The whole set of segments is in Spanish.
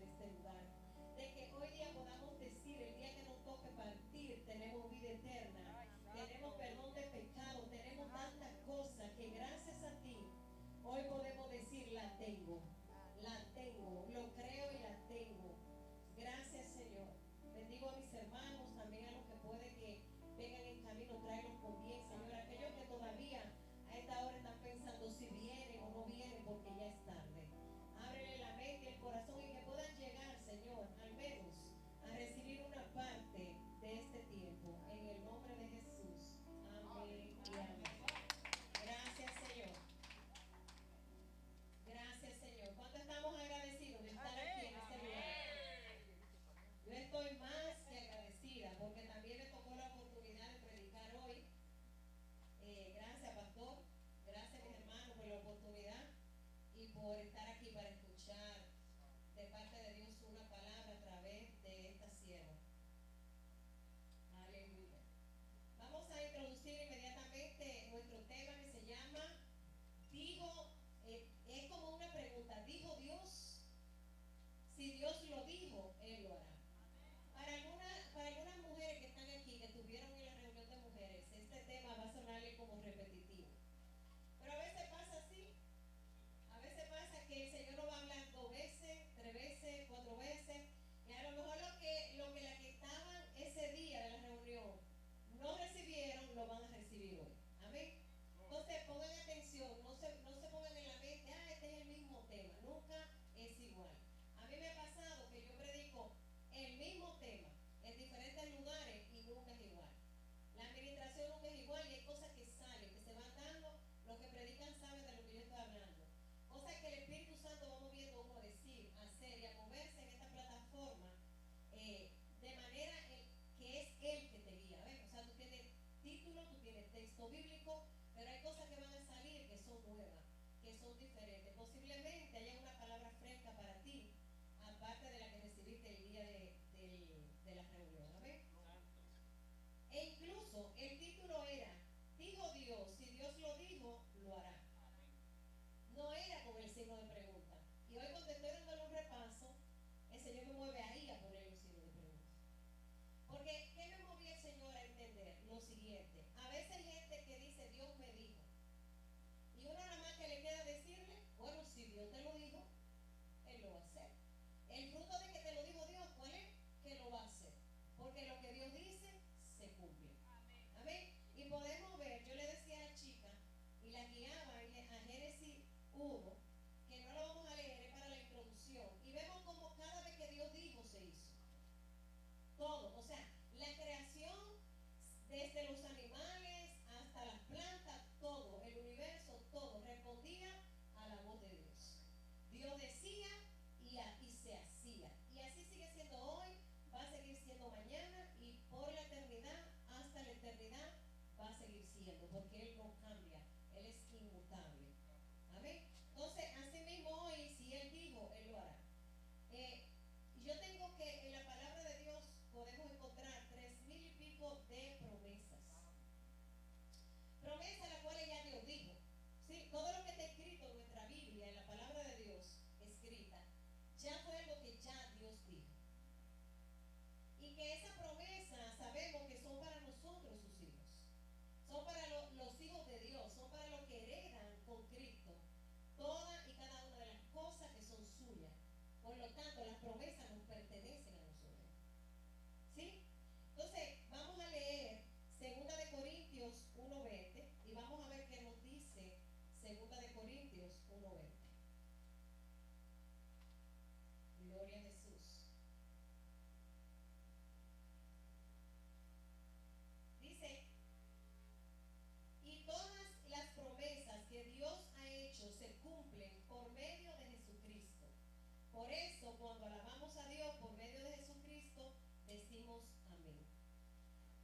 de este lugar. De que hoy día podamos decir, el día que nos toque partir, tenemos vida eterna, tenemos perdón de pecado, tenemos tantas cosas que gracias a ti, hoy podemos decir, la tengo, lo creo y la tengo. Gracias, Señor. Bendigo a mis hermanos, también a los que puede que vengan en camino, tráelos con bien, Señor. Aquellos que todavía a esta hora están pensando si vienen o no vienen porque ya es tarde. Ábrele la mente y el corazón y que puedan llegar, Señor, al menos a recibir una parte de este tiempo. En el nombre de Jesús. Amén y amén. Gracias, Señor. Gracias, Señor. ¿Cuánto estamos agradecidos de estar aquí en este lugar? Yo estoy más que agradecida porque también me tocó la oportunidad de predicar hoy. Gracias, pastor. Gracias, mis hermanos, por la oportunidad y por estar aquí para escuchar de parte de Dios una palabra a través de esta sierva. Aleluya. Vamos a introducir inmediatamente nuestro tema que se llama es como una pregunta, ¿dijo Dios? Si Dios lo dijo, Él lo hará. Para algunas mujeres que están aquí, que estuvieron en la reunión de mujeres, este tema va a sonarle como repetitivo. Pero a veces pasa así. A veces pasa que el Señor nos va a hablar 2 veces, 3 veces, 4 veces. Y a lo mejor lo que las que estaban ese día de la reunión no recibieron, lo van a recibir hoy. Amén. Entonces pongan atención, no se pongan en la mente, este es el mismo tema. Nunca es igual. A mí me ha pasado que yo predico el mismo tema en diferentes lugares y nunca es igual. La administración nunca es igual y hay cosas que salen, que se van dando. Los que predican saben de lo que yo estoy hablando. Cosas que el Espíritu Santo va moviendo uno a decir, a hacer y a moverse en esta plataforma de manera que es Él que te guía. ¿Ves? O sea, tú tienes título, tú tienes texto bíblico, pero hay cosas que van a salir que son nuevas, que son diferentes. Posiblemente haya una palabra fresca para ti, aparte de la que recibiste el día de la reunión. ¿Ves? E incluso el título era, dijo Dios, si Dios lo dijo, lo hará. No era con el signo de pregunta. Y hoy cuando estoy dando un repaso, el Señor me mueve ahí a poner el signo de pregunta. Porque, ¿qué me movía el Señor a entender? Lo siguiente. A veces hay gente que dice, Dios me dijo. Y uno nada más que le queda decirle, bueno, si Dios te lo dijo, Él lo va a hacer. El fruto de que te lo dijo Dios, ¿cuál es? Que lo va a hacer. Porque lo que Dios dice, se cumple. Amén. Amén. Y podemos ver, yo le decía a la chica, y la guiaba a Génesis 1, que no lo vamos a leer, es para la introducción. Y vemos como cada vez que Dios dijo, se hizo. Todo, o sea, la creación, desde los animales hasta las plantas, todo, el universo, todo, respondía a la voz de Dios. Dios decía y se hacía. Y así sigue siendo hoy, va a seguir siendo mañana y por la eternidad, hasta la eternidad, va a seguir siendo, porque Él no cambia, Él es inmutable. Amén. Entonces, así mismo hoy, si Él dijo, Él lo hará. Yo tengo que en la palabra de Dios podemos encontrar 3,000 y pico de promesas. Promesas las cuales ya Dios dijo. ¿Sí? Todo lo que está escrito en nuestra Biblia, en la palabra de Dios escrita, ya fue algo que ya Dios dijo. Y que esa promesa sabemos que son para nosotros sus hijos. Son para los hijos de Dios, son para los que heredan con Cristo todas y cada una de las cosas que son suyas. Por lo tanto, las promesas nos pertenecen a nosotros. ¿Sí? Entonces, vamos a leer 2 Corintios 1:20 y vamos a ver qué nos dice 2 Corintios 1:20. Gloria a Jesús. Dice, y todas las promesas que Dios ha hecho se cumplen por medio de Jesucristo. Por eso, cuando alabamos a Dios por medio de Jesucristo, decimos amén.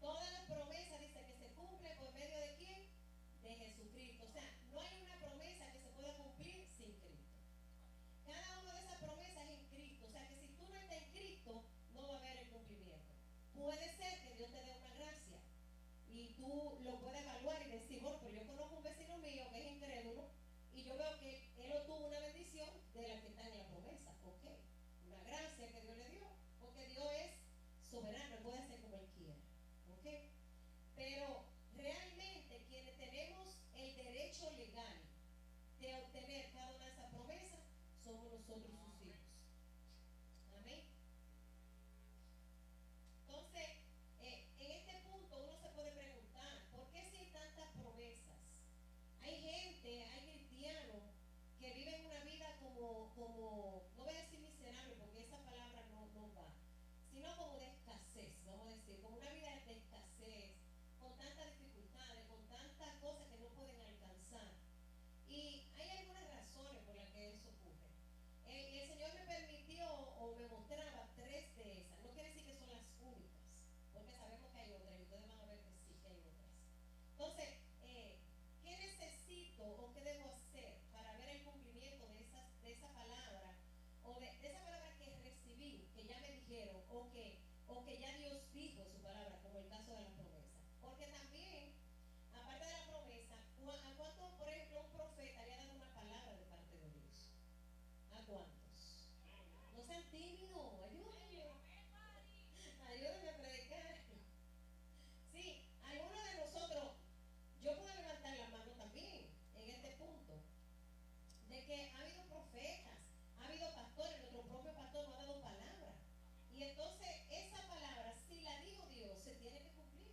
Todas las promesas dice que se cumplen por medio de ¿quién? De Jesucristo. O sea, no hay una promesa que se pueda cumplir sin Cristo. Cada una de esas promesas es en Cristo. O sea, que si tú no estás en Cristo, no va a haber el cumplimiento. Puede ser que Dios te dé una gracia y tú lo puedes evaluar y decir, bueno, pero yo conozco un vecino mío que es incrédulo y yo veo que él obtuvo una bendición de la que está en la promesa. Ok, Pero realmente quienes tenemos el derecho legal de obtener cada una de esas promesas somos nosotros sus hijos. Amén. Entonces, en este punto uno se puede preguntar, ¿por qué si hay tantas promesas? Hay gente, hay cristianos que viven una vida no voy a decir miserable porque esa palabra no va, sino como de escasez, vamos a decir, como una vida de escasez, con tantas dificultades, con tantas cosas que no pueden alcanzar. Y hay algunas razones por las que eso ocurre. Y el Señor me permitió o me mostraba tres de esas. No quiere decir que son las únicas, porque sabemos que hay otras y ustedes van a ver que sí que hay otras. Entonces, ¿qué necesito o qué debo hacer para ver el cumplimiento de esa palabra o de esa palabra que recibí, que ya me dijeron o que ya Dios dijo en su palabra, como el caso de la promesa? Porque también, aparte de la promesa, ¿a cuánto, por ejemplo, un profeta le ha dado una palabra de parte de Dios? ¿A cuántos? No sean tímidos, ayúdenme. Ayúdenme a predicar. Sí, algunos de nosotros, yo puedo levantar la mano también en este punto, de que ha habido profetas, ha habido pastores, nuestro propio pastor nos ha dado palabra. Y entonces esa palabra, si la dijo Dios, se tiene que cumplir.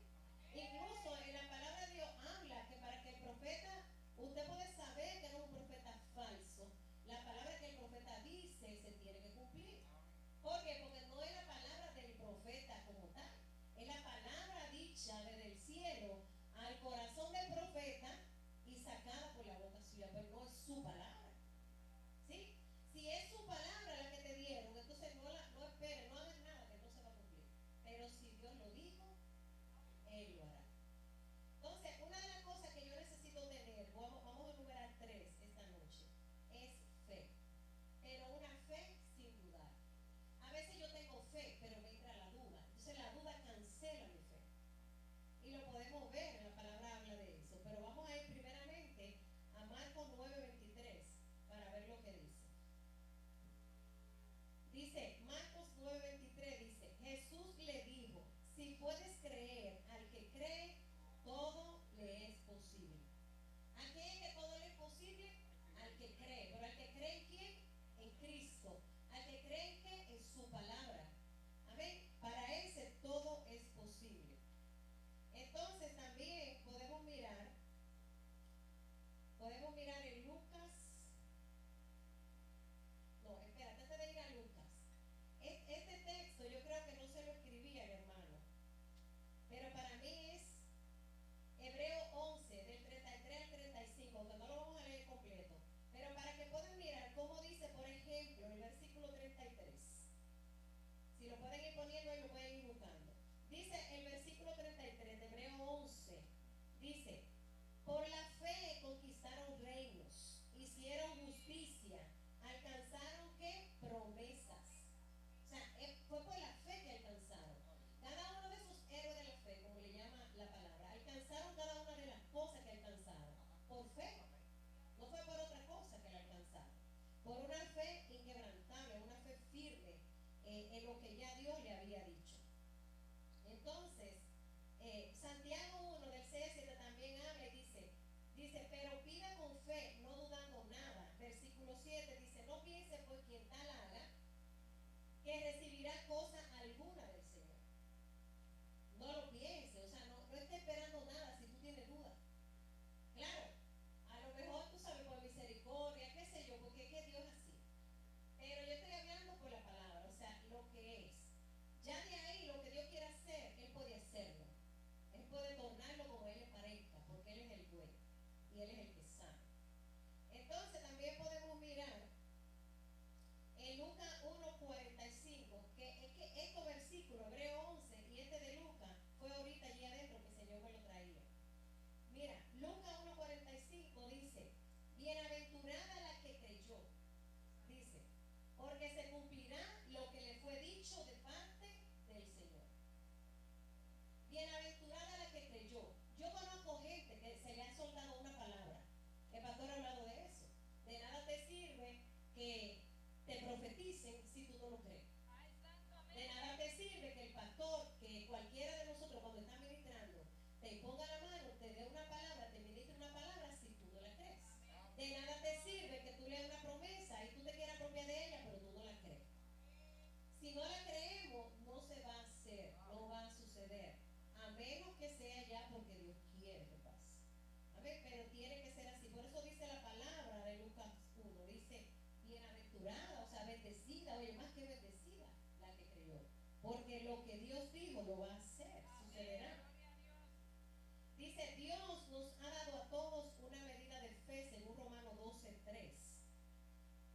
Incluso en la palabra de Dios habla que para que el profeta, usted puede saber que no es un profeta falso. La palabra que el profeta dice se tiene que cumplir. ¿Por qué? Porque no es la palabra del profeta como tal, es la palabra dicha desde el cielo al corazón del profeta y sacada por la boca suya, pero no es su palabra. ¿Sí? Si es su palabra la que te dieron, entonces no espere, no hagas nada que no se va a cumplir. Pero si Dios lo dijo, Él lo hará. Entonces, una de las cosas que yo necesito tener, vamos a enumerar tres esta noche, es fe. Pero una fe sin dudar. A veces yo tengo fe, pero me entra la duda. Entonces la duda cancela mi fe. Y lo podemos ver, la palabra habla de eso. Pero vamos a ir primeramente a Marcos 9:23 para ver lo que dice. Dice, Marcos 9:23 dice, Jesús le dijo, si puedes creer, al que cree, todo le es posible. ¿A quién es que todo le es posible? Al que cree. ¿Pero al que cree en quién? En Cristo. Al que cree en qué? En su palabra. Amén. Para ese todo es posible. Entonces también podemos mirar en Lucas. No, espérate, antes de ir a Lucas. Este texto yo creo que no se lo escribía el hermano, pero para mí es Hebreo 11, del 33 al 35, aunque no lo vamos a leer completo, pero para que puedan mirar cómo dice, por ejemplo, el versículo 33. Si lo pueden ir poniendo ahí, lo pueden ir buscando. Dice el versículo 33 de Hebreo 11, dice, por la fe conquistaron reinos, hicieron justicia, alcanzaron ¿qué? Promesas. O sea, fue por la fe que alcanzaron. Cada uno de esos héroes de la fe, como le llama la palabra, alcanzaron cada una de las cosas que alcanzaron. Por fe. No fue por otra cosa que la alcanzaron. Por una fe inquebrantable, una fe firme en lo que ya Dios le había dicho. Entonces, Santiago 1 del 6 al 7 también habla y dice, pero pida con fe, no dudando nada. Versículo 7 dice, no piense por quien tal haga, que recibirá cosa alguna del Señor. No lo piense, o sea, no esté esperando nada si tú tienes duda. Claro, a lo mejor tú sabes por misericordia, qué sé yo, porque es que Dios es así. Pero yo estoy hablando por la palabra, o sea, lo que es. Ya de ahí, lo que Dios quiere hacer, Él puede hacerlo. Él puede tornarlo como Él le parezca, porque Él es el dueño y Él es el que sabe. Entonces también podemos mirar en Lucas 1:45, que es que estos versículos, Hebreo 11 y este de Lucas, fue ahorita allí adentro que el Señor me lo traía. Mira, Lucas 1:45 dice, bienaventurada la que creyó, dice, porque se cumplirá lo que le fue dicho de parte del Señor. Bienaventurada la que creyó. Yo conozco gente que se le ha soltado una palabra porque lo que Dios dijo lo va a hacer, sucederá. Dice, Dios nos ha dado a todos una medida de fe, según Romanos 12:3.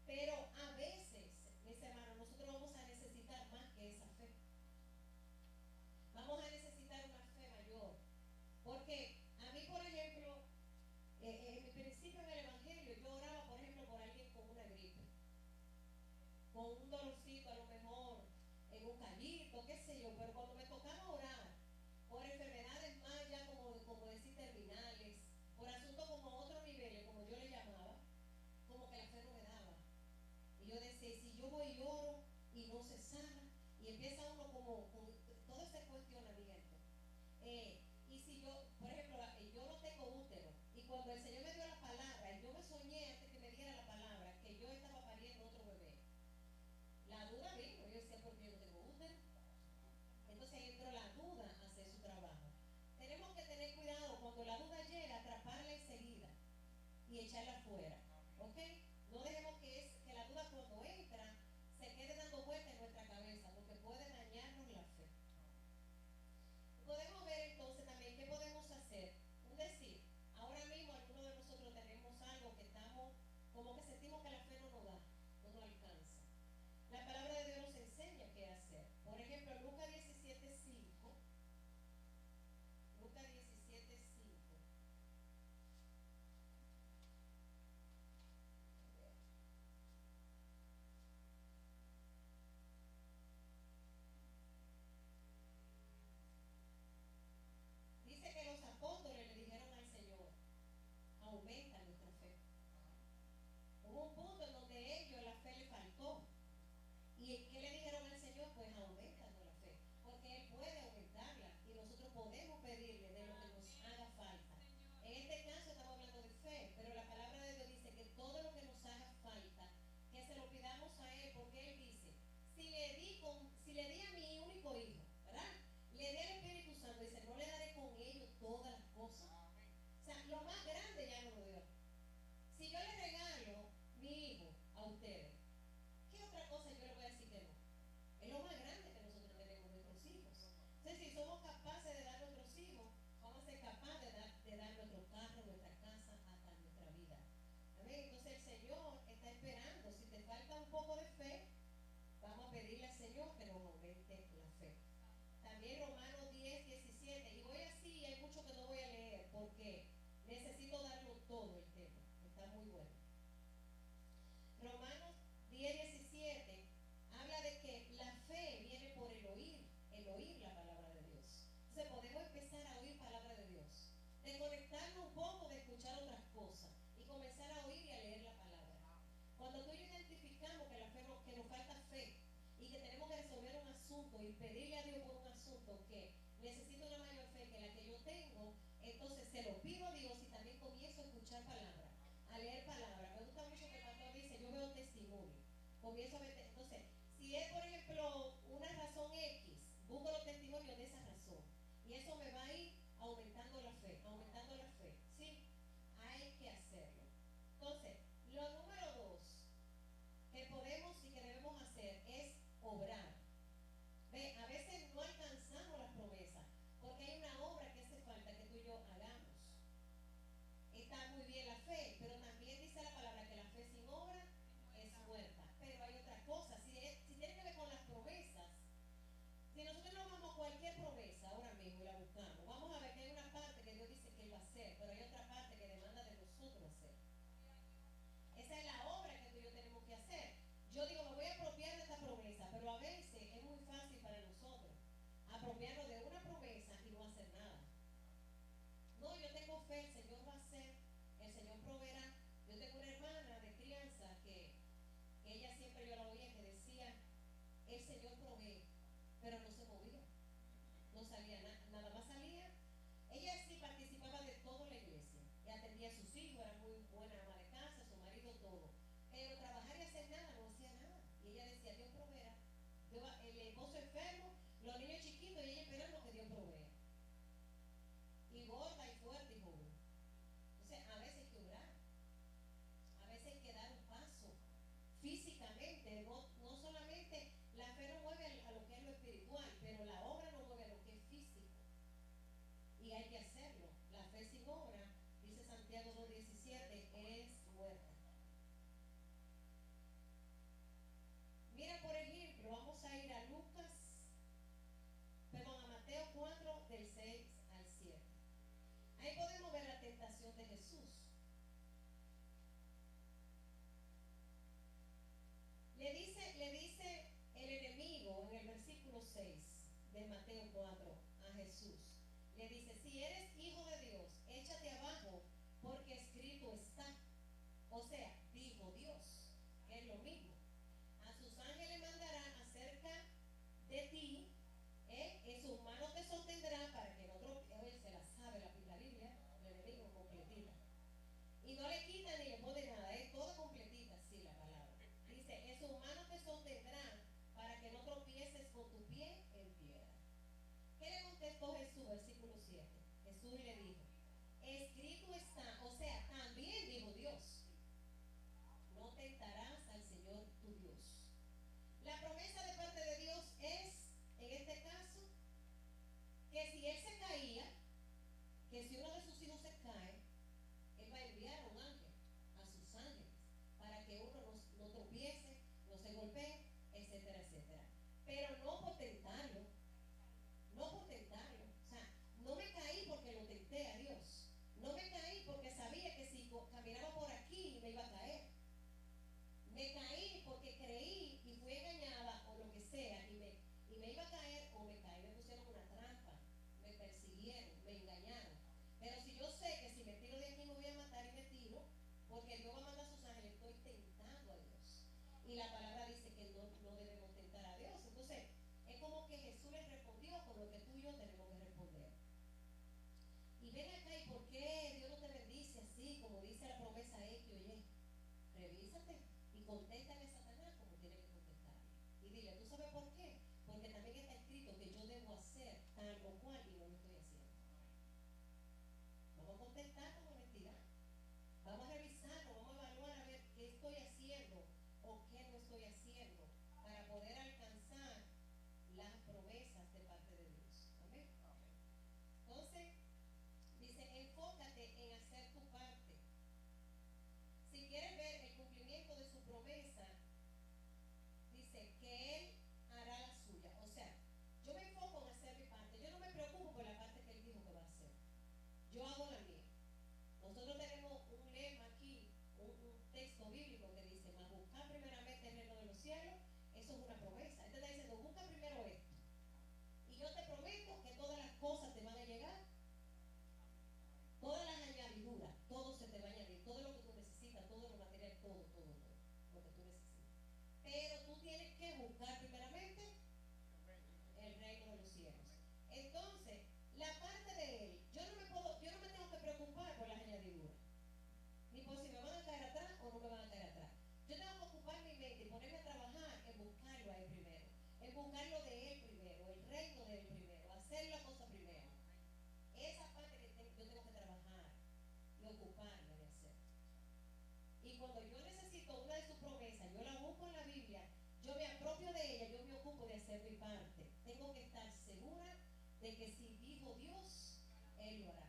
Pero a veces, mis hermanos, nosotros vamos a necesitar más que esa fe. Vamos a necesitar una fe mayor. Porque a mí, por ejemplo, en mi principio en el Evangelio, yo oraba, por ejemplo, por alguien con una gripe, con un dolorcito a lo mejor, en un callito, qué sé yo, pero cuando me tocaba orar por enfermedades más ya como decir terminales, por asuntos como otros niveles, como yo le llamaba, como que la fe no me daba. Y yo decía, y si yo voy y oro y no se sana, y empieza uno como con todo ese cuestionamiento. Y si yo, por ejemplo, yo no tengo útero, y cuando el Señor me dio la palabra, y yo me soñé antes que me diera la palabra, que yo estaba pariendo otro bebé, la duda vino. Yo decía, ¿por qué yo no tengo útero? Entonces ahí entró la duda a hacer su trabajo. Tenemos que tener cuidado cuando la duda llega, atraparla enseguida y echarla afuera. ¿Ok? No dejemos que la duda cuando entra se quede dando vueltas en nuestra cabeza, porque puede dañarnos la fe. Podemos ver entonces también qué podemos hacer. Un decir, ahora mismo algunos de nosotros tenemos algo que estamos, como que sentimos que la fe no nos da, no nos alcanza. La palabra de Dios nos enseña qué hacer. Por ejemplo, Lucas 17:5. Lucas 17:5. Dice que los apóstoles le dijeron al Señor, aumenta nuestra fe. Hubo un punto en donde ellos la fe le faltó. ¿Y qué le dijeron al Señor? Pues aumentanos la fe, porque Él puede aumentarla y nosotros podemos pedirle de lo que nos haga falta. En este caso estamos hablando de fe, pero la palabra de Dios dice que todo lo que nos haga falta, que se lo pidamos a Él, porque Él dice, si le di a mi único hijo, ¿verdad? Le di al Espíritu Santo, dice, no le daré con ellos todas las cosas. O sea, lo más grande ya no lo dio. Si yo le regalo mi hijo a ustedes, ¿qué otra cosa yo le voy a decir que no? Es lo más grande que nosotros tenemos, nuestros hijos. Entonces, si somos capaces de dar nuestros hijos, vamos a ser capaces de dar nuestro carro, nuestra casa, hasta nuestra vida. Amén. Entonces el Señor está esperando. Si te falta un poco de fe, vamos a pedirle al Señor que nos aumente la fe. También Romanos 10:17. Y voy así, hay mucho que no voy a leer porque necesito darlo todo el tema. Está muy bueno. Romanos 10:17 habla de que la fe viene por el oír la palabra de Dios. Entonces podemos empezar a oír palabra de Dios, desconectarnos un poco de escuchar otras cosas y comenzar a oír y a leer la palabra. Cuando tú y yo identificamos que, que nos falta fe y que tenemos que resolver un asunto y pedirle a Dios por un asunto que necesito una mayor fe que la que yo tengo, entonces se lo pido a Dios y también comienzo a escuchar palabra, a leer palabra. Me gusta mucho que el pastor dice, yo veo testimonio. Comienzo a ver, entonces, si es por ejemplo una razón X, busco los testimonios de esa razón. Y eso me va a ir aumentando la fe, aumentando la fe. Sí, hay que hacerlo. Entonces, lo número 2 que podemos y que debemos hacer es obrar. Ve, a veces no alcanzamos las promesas porque hay una obra que hace falta que tú y yo hagamos. Está muy bien la fe, pero también dice la palabra que la fe sin obra es muerta. Pero hay otra cosa, si tiene que ver con las promesas, si nosotros no vamos a cualquier promesa ahora mismo y la buscamos, vamos a ver que hay una parte que Dios dice que Él va a hacer, pero hay otra parte que demanda de nosotros hacer. Esa es la obra que tú y yo tenemos que hacer. Yo digo, me voy a apropiar de esta promesa, pero a veces es muy fácil para nosotros apropiarnos de una promesa y no hacer nada. No, yo tengo fe, el Señor va a hacer, el Señor proveerá. Yo tengo una hermana de crianza que ella siempre yo la oía que decía, el Señor provee, pero no se movía, no salía nada más salía. Ella sí participaba de toda la iglesia, ella atendía a sus hijos, era muy buena ama de casa, su marido, todo. Pero trabajar y hacer nada, no hacía nada. Y ella decía, Dios proveerá. El esposo enfermo, los niños chiquitos, y ella esperando que Dios provea. Y gorda y fuerte y joven. Entonces, a veces hay que orar. A veces hay que dar un paso físicamente. No solamente la fe no mueve a lo que es lo espiritual, y hay que hacerlo. La fe sin obra, dice Santiago 2:17, es muerta. Mira, por ejemplo, vamos a ir a Mateo 4, del 6 al 7. Ahí podemos ver la tentación de Jesús. Le dice el enemigo en el versículo 6 de Mateo 4 a Jesús. Le dice, si eres hijo de Dios, échate abajo, porque escrito está. O sea, dijo Dios, que es lo mismo. A sus ángeles mandarán acerca de ti, en sus manos te sostendrán para que no tropieces. Se la sabe la Biblia, el enemigo completita. Y no le quita ni le pone nada, es toda completita, sí, la palabra. Dice, en sus manos te sostendrán para que no tropieces con tu pie en piedra. ¿Qué le contestó Jesús, versículo 7? Jesús le dijo, escrito está, o sea, también dijo Dios, no tentarás al Señor tu Dios. La promesa de parte de Dios es, en este caso, que si él se caía, que si uno de sus hijos se cae, él va a enviar a un ángel, a sus ángeles, para que uno no tropiece, no se golpee, etcétera, etcétera. Pero no por tentarlo, no por tentarlo. O sea, no me caí porque lo tenté a Dios. No me caí porque sabía que si caminaba por aquí me iba a caer. Me caí porque creí y fui engañada o lo que sea y me iba a caer o me caí, me pusieron una trampa, me persiguieron, me engañaron. Pero si yo sé que si me tiro de aquí me voy a matar y me tiro, porque Dios va a mandar a sus ángeles, estoy tentando a Dios. Y la palabra dice que no debemos tentar a Dios. Entonces, es como que Jesús les respondió con lo que tú y yo tenemos que responder. Y ven acá, ¿y por qué Dios no te bendice así, como dice la promesa X o Y? Revísate y contéstale a Satanás como tiene que contestarle. Y dile, ¿tú sabes por qué? Porque también está escrito que yo debo hacer tal o cual y no lo estoy haciendo. Vamos a contestar con honestidad. Vamos a revisarlo, vamos a evaluar a ver qué estoy haciendo o qué no estoy haciendo para poder alcanzar las promesas de parte de Dios. Amén. Entonces, dice, enfócate en hacer tu parte. Si quieres ver el cumplimiento de su promesa, dice que Él hará la suya. O sea, yo me enfoco en hacer mi parte. Yo no me preocupo por la parte que Él dijo que va a hacer. Yo hago la mía. Nosotros tenemos un lema aquí, un texto bíblico que dice, mas buscar primeramente el reino de los cielos, eso es una promesa. Él te está diciendo, busca primero esto. Y yo te prometo que todas las cosas te van a llegar, todas las añadiduras, todo se te va a añadir, todo lo que tú necesitas, todo lo material, todo lo que tú necesitas. Pero tú tienes que buscar primeramente el reino de los cielos. Entonces, la parte de Él, yo no me tengo que preocupar por las añadiduras, ni por si me van a caer atrás o no me van a caer atrás. Yo tengo que ocupar mi mente y ponerme a trabajar en buscarlo a Él primero, en buscarlo de Él primero, el reino de Él primero, hacer la cosa primero. Esa parte que yo tengo que trabajar y ocuparme de hacer. Y cuando yo necesito una de sus promesas, yo la busco en la Biblia, yo me apropio de ella, yo me ocupo de hacer mi parte. Tengo que estar segura de que si dijo Dios, Él lo hará.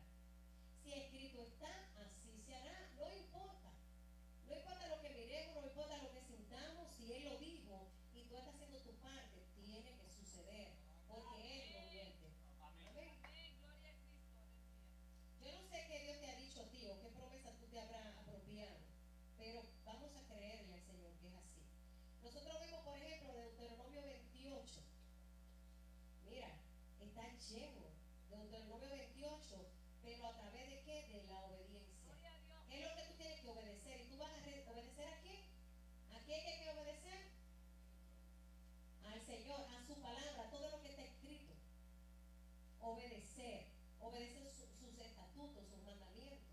Si escrito está, así se hará. No importa. No importa lo que miremos, no importa lo que sintamos, si Él lo dijo y tú estás haciendo tu parte, tiene que suceder, porque Él no miente. Amén. Yo no sé qué Dios te ha dicho a ti o qué promesa tú te habrás apropiado, pero vamos a creerle al Señor que es así. Nosotros vemos, por ejemplo, Deuteronomio 28. Mira, está lleno. Deuteronomio 28, pero a través de qué? De la obediencia. ¿Qué es lo que tú tienes que obedecer? ¿Y tú vas a obedecer a quién? ¿A quién hay que obedecer? Al Señor, a su palabra, todo lo que está escrito. Obedecer sus estatutos, sus mandamientos,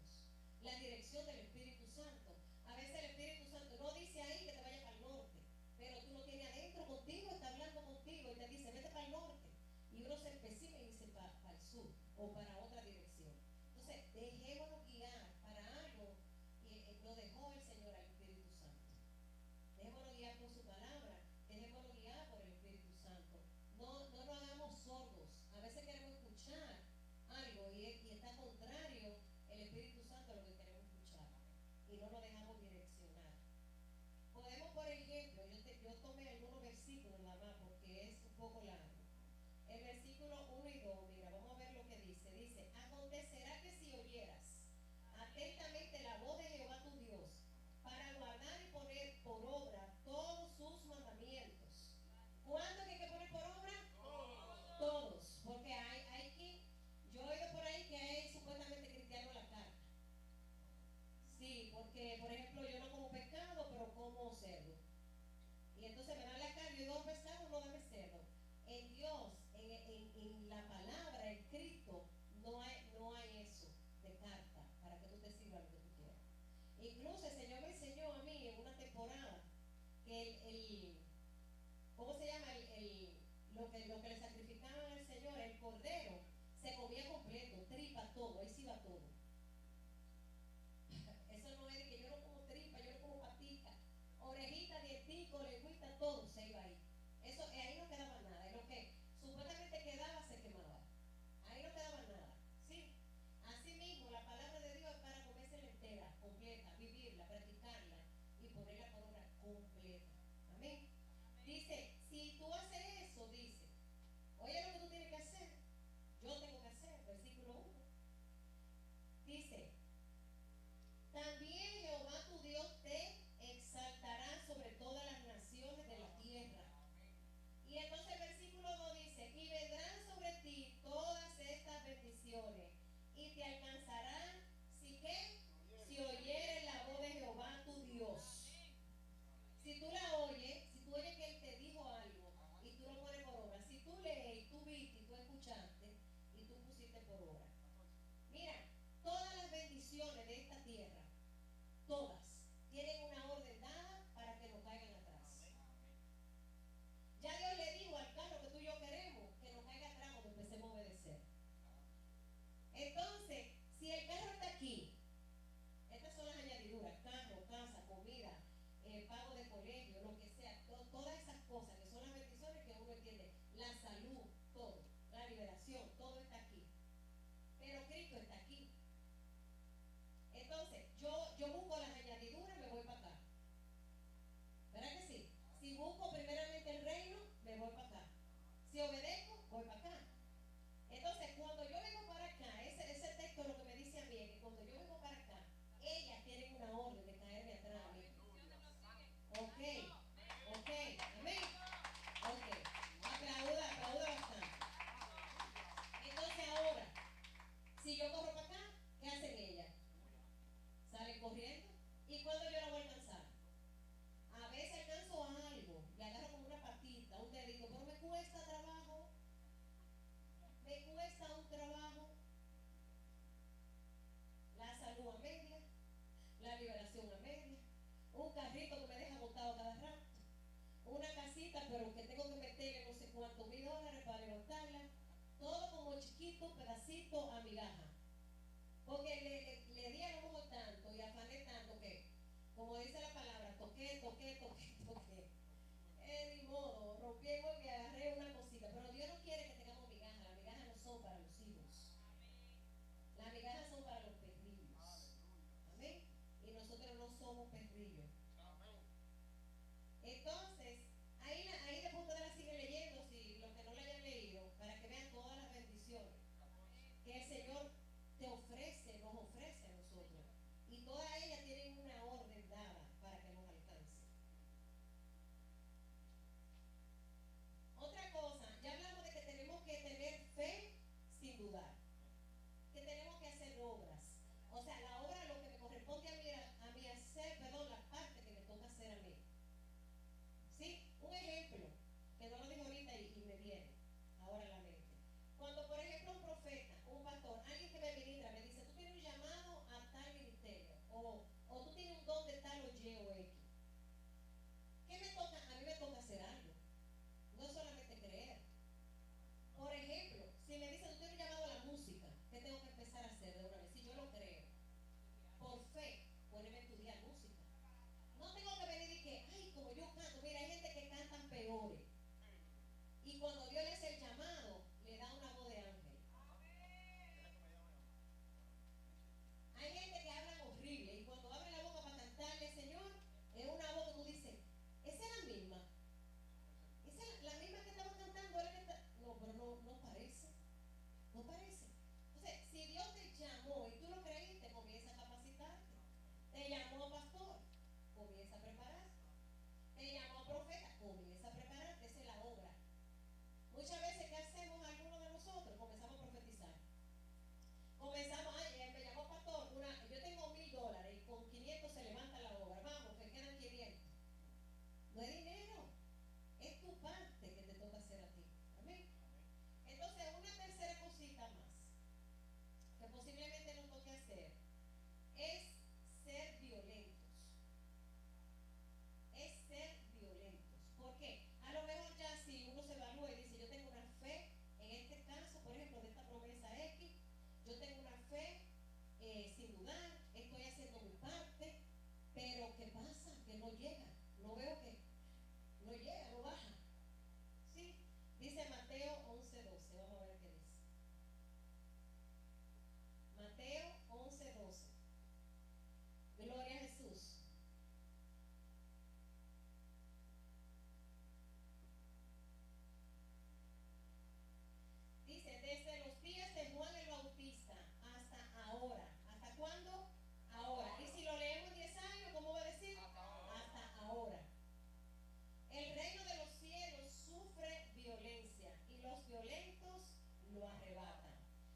la dirección del Espíritu Santo. A veces el Espíritu Santo no dice ahí que te vayas para el norte, pero tú lo tienes adentro contigo, está hablando contigo y te dice, vete para el norte. Y uno se empecina y dice para el sur o para otra dirección. Entonces, dejémonos guiar para algo y nos dejó el Señor al Espíritu Santo. Dejémonos guiar por su palabra, dejémonos guiar por el Espíritu Santo. No nos hagamos sordos. A veces queremos escuchar algo y no nos dejamos direccionar. Podemos, por ejemplo, yo tomé algunos versículos nada más porque es un poco largo. El versículo 1 y 2, mira, vamos a ver lo que dice. Dice, acontecerá que si oyeras atentamente la voz de Jehová tu Dios, para guardar y poner por obra todos sus mandamientos. ¿Cuántos hay que poner por obra? Todos. Porque hay que, yo he oído por ahí que hay supuestamente cristianos a la carta. Sí, porque, por ejemplo, yo no como pescado, pero como cerdo. Y entonces me dan la carne, yo doy pescado, no dame cerdo. En Dios, en la palabra, en Cristo, no hay eso de carta para que tú te sirvas lo que tú quieras. Incluso el Señor me enseñó a mí en una temporada que ¿cómo se llama? Lo que le sacrificaban al Señor, el cordero, se comía completo, tripa, todo, ahí sí va todo. Eso no es de que yo no como tripa, yo no como patica, orejita, dientico, lengüita, todo se iba ahí. Eso, ahí no quedaba nada. Y lo que supuestamente quedaba se quemaba. Ahí no quedaba nada. ¿Sí? Así mismo, la palabra de Dios es para comérsela entera, completa, vivirla, practicarla y ponerla por obra completa. Amén. Dice, si tú haces eso, dice, oye lo que tú tienes que hacer, yo tengo que hacer, versículo 1. Dice, también Jehová tu Dios te exaltará sobre todas las naciones de la tierra. Y entonces el versículo 2 dice, y vendrán sobre ti todas estas bendiciones, y te alcanzarán, si qué, si oyeres la voz de Jehová tu Dios. Si tú la oyes, si tú oyes que Él te dijo algo, y tú lo pones por obra, si tú lees, y tú viste, y tú escuchaste, y tú pusiste por obra. Mira, todas las bendiciones de esta tierra, todas, tienen una orden dada para que no caigan atrás. Ya Dios le dijo al carro que tú y yo queremos que no caiga atrás cuando empecemos a obedecer. Entonces, si el carro está aquí, estas son las añadiduras: carro, casa, comida, pago de colegio, lo que sea, todas esas cosas que son las bendiciones que uno entiende, la salud, todo, la liberación, todo está aquí. Pero Cristo está aquí. Entonces, yo busco las añadiduras, me voy para acá. ¿Verdad que sí? Si busco primeramente el reino, me voy para acá. Si obedezco, voy para acá. Entonces, cuando yo vengo para acá, ese texto lo que me dice a mí es que cuando yo vengo para acá, ellas tienen una orden de caerme atrás a mí. Ok, ok, amén. Ok, aplauda bastante. Entonces ahora, si yo corro para acá, ¿qué hacen ellas? Salen corriendo. ¿Y cuando yo la voy a alcanzar? A veces alcanzo algo, le agarro como una patita, un dedito, pero me cuesta trabajo. Me cuesta un trabajo. La salud a media, la liberación a media, un carrito que me deja botado cada rato, una casita pero que tengo que meterle no sé cuántos $1,000 para levantarla, todo como chiquito, pedacito a migaja. Porque le di a lo mejor tanto y afané tanto que, como dice la palabra, toqué. Ni modo, rompí el golpe y agarré una cosita. Pero Dios no quiere que tengamos migajas. Las migajas no son para los hijos. Las migajas son para los perrillos. Amén. Y nosotros no somos perrillos. Entonces, ahí después ustedes la siguen leyendo, si los que no la hayan leído, para que vean todas las bendiciones que el Señor te ofrece, nos ofrece a nosotros. Y todas ellas tienen una orden dada para que nos alcance. Otra cosa, ya hablamos de que tenemos que tener fe sin dudar, que tenemos que hacer obras. O sea, la obra, lo que me corresponde a mí hacer, la parte que me toca hacer a mí. no llega. No veo que no llega, no baja. ¿Sí? Dice Mateo 11:12. Vamos a ver qué dice. Mateo 11:12. Gloria a Jesús. Dice, desde los días de Juan el Bautista hasta ahora. ¿Hasta cuándo? Ahora. Y si lo leemos 10 años, ¿cómo va a decir? Hasta ahora. El reino de los cielos sufre violencia y los violentos lo arrebatan.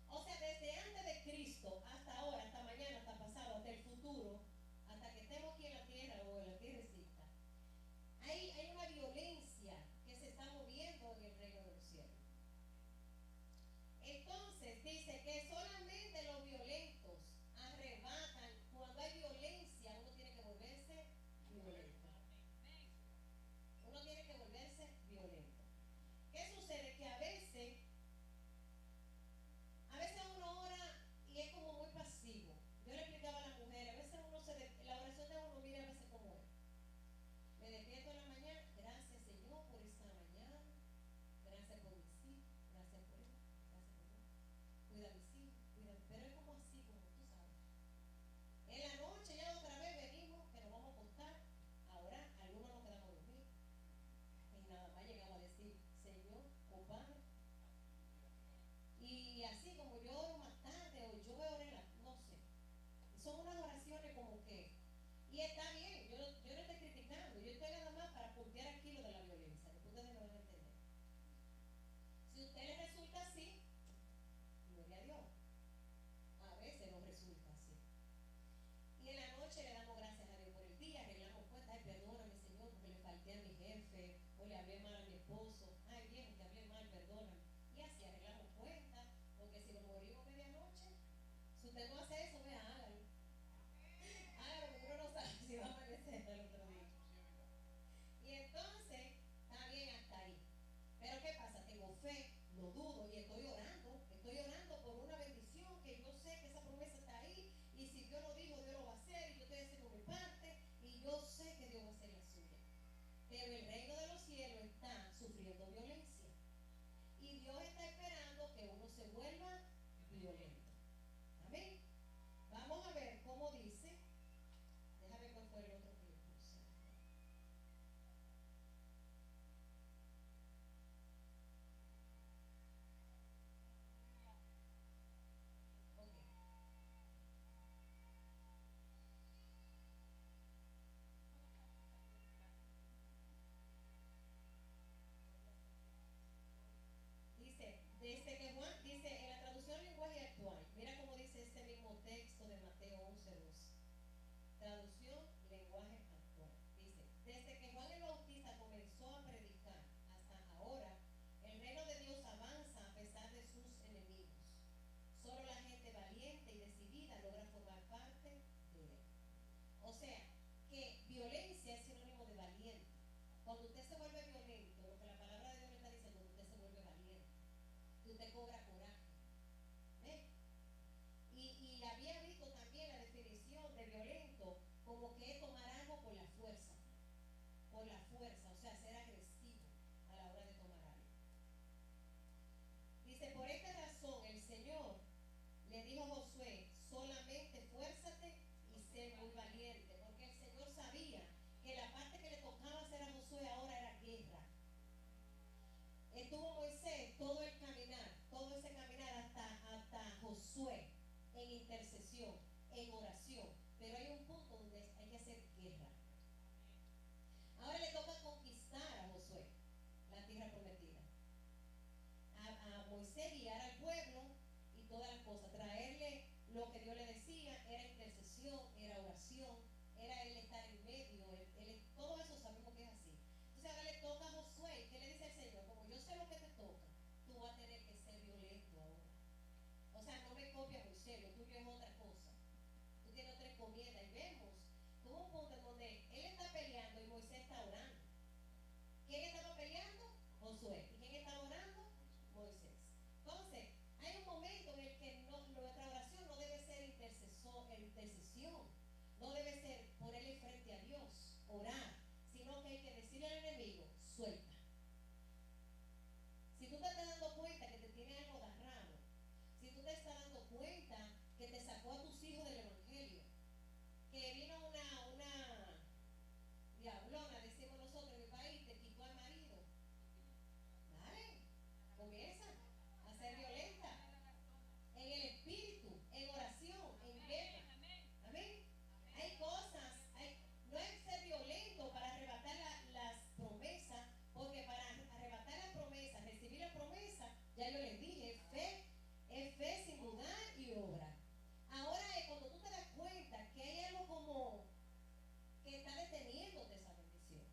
O sea, desde antes de Cristo hasta ahora, hasta mañana, hasta pasado, hasta el futuro, hasta que estemos aquí en la tierra o en la tierrecita, hay una violencia que se está moviendo en el reino de los cielos. Entonces dice que solamente los violentos arrebatan. Cuando hay violencia, uno tiene que volverse violento. Uno tiene que volverse violento. ¿Qué sucede? Que a veces uno ora y es como muy pasivo. Yo le explicaba a la mujer, a veces la oración de uno, mira a veces cómo es. Me despierto en la mañana, gracias Señor por esta mañana, gracias por mis hijos, gracias por esto, gracias por esto. Cuida a mis hijos, cuida, pero es como así, como tú sabes. En la noche ya otra vez venimos, que nos vamos a acostar, ahora algunos nos quedamos a dormir. Y nada más llegamos a decir, Señor, oh Padre. Y así como yo oro más tarde, o yo voy a orar, no sé. Son unas oraciones como que. Y está bien, yo no estoy criticando, yo estoy nada más para puntear aquí lo de la violencia, que ustedes me van a entender. Si a usted les resulta así, gloria a Dios. A veces nos resulta así. Y en la noche le damos gracias a Dios por el día, arreglamos cuentas, ay, perdóname Señor, porque le falté a mi jefe, o le hablé mal a mi esposo, ay, bien, te hablé mal, perdóname. Y así arreglamos cuentas, porque si nos morimos medianoche, si usted no hace eso, vea, hágalo. Hágalo, porque uno no sabe si va a amanecer el otro día. Y entonces, está bien hasta ahí. Pero ¿qué pasa? Tengo fe, no dudo y estoy orando por una bendición que yo sé que esa promesa está ahí y si Dios lo dijo, Dios lo va a hacer y yo estoy haciendo mi parte y yo sé que Dios va a hacer la suya. Pero el reino de los cielos está sufriendo violencia y Dios está esperando que uno se vuelva violento. Amén. Vamos a ver cómo dice. Déjame ver cuál fue el otro que yo puse. Ok. Dice, desde que Juan, dice en la traducción lenguaje actual, mira cómo dice este mismo texto de Mateo 11:12. Traducción lenguaje actual. Dice, desde que Juan el Bautista comenzó a predicar hasta ahora, el reino de Dios avanza a pesar de sus enemigos. Solo la gente valiente y decidida logra formar parte de él. O sea, que violencia es sinónimo de valiente. Cuando usted se vuelve violento, lo que la palabra de Dios le está diciendo, usted se vuelve valiente. Que usted cobra coraje. ¿Ves? Y había visto también la definición de violento como que es tomar algo por la fuerza, o sea, ser agresivo a la hora de tomar algo. Dice, por esta razón el Señor le dijo a Josué, solamente esfuérzate y sé muy valiente, porque el Señor sabía que la parte que le tocaba hacer a Josué ahora era guerra. Estuvo Moisés todo ese caminar hasta Josué en intercesión, en oración, pero hay un punto donde hay que hacer guerra. Ahora le toca conquistar a Josué la tierra prometida. A Moisés guiar al pueblo y todas las cosas, traerle lo que Dios le decía, era intercesión, era oración, era él estar en medio, todo eso sabemos que es así. Entonces ahora le toca a Josué, ¿qué le dice el Señor? Como yo sé lo que te toca, tú vas a tener que ser violento ahora. O sea, no me copias Moisés, lo tuyo es otra cosa. Tú tienes otra encomienda y vemos, tuvo un punto en donde él está peleando y Moisés está orando. ¿Quién estaba peleando? Josué. ¿Y quién estaba orando? Moisés. Entonces, hay un momento en el que nuestra oración no debe ser intercesión, no debe ser ponerle frente a Dios, orar. cuenta que te sacó a tus hijos del evangelio, que vino una diablona, decimos nosotros en mi país, te quitó al marido. Dale, comienza a ser violenta en el espíritu, en oración, en guerra. Amén. Hay cosas, no es ser violento para arrebatar las promesas, porque para arrebatar la promesa, recibir la promesa, ya yo les dije, es fe sin dudar y obra. Ahora es cuando tú te das cuenta que hay algo como que está deteniéndote esa bendición.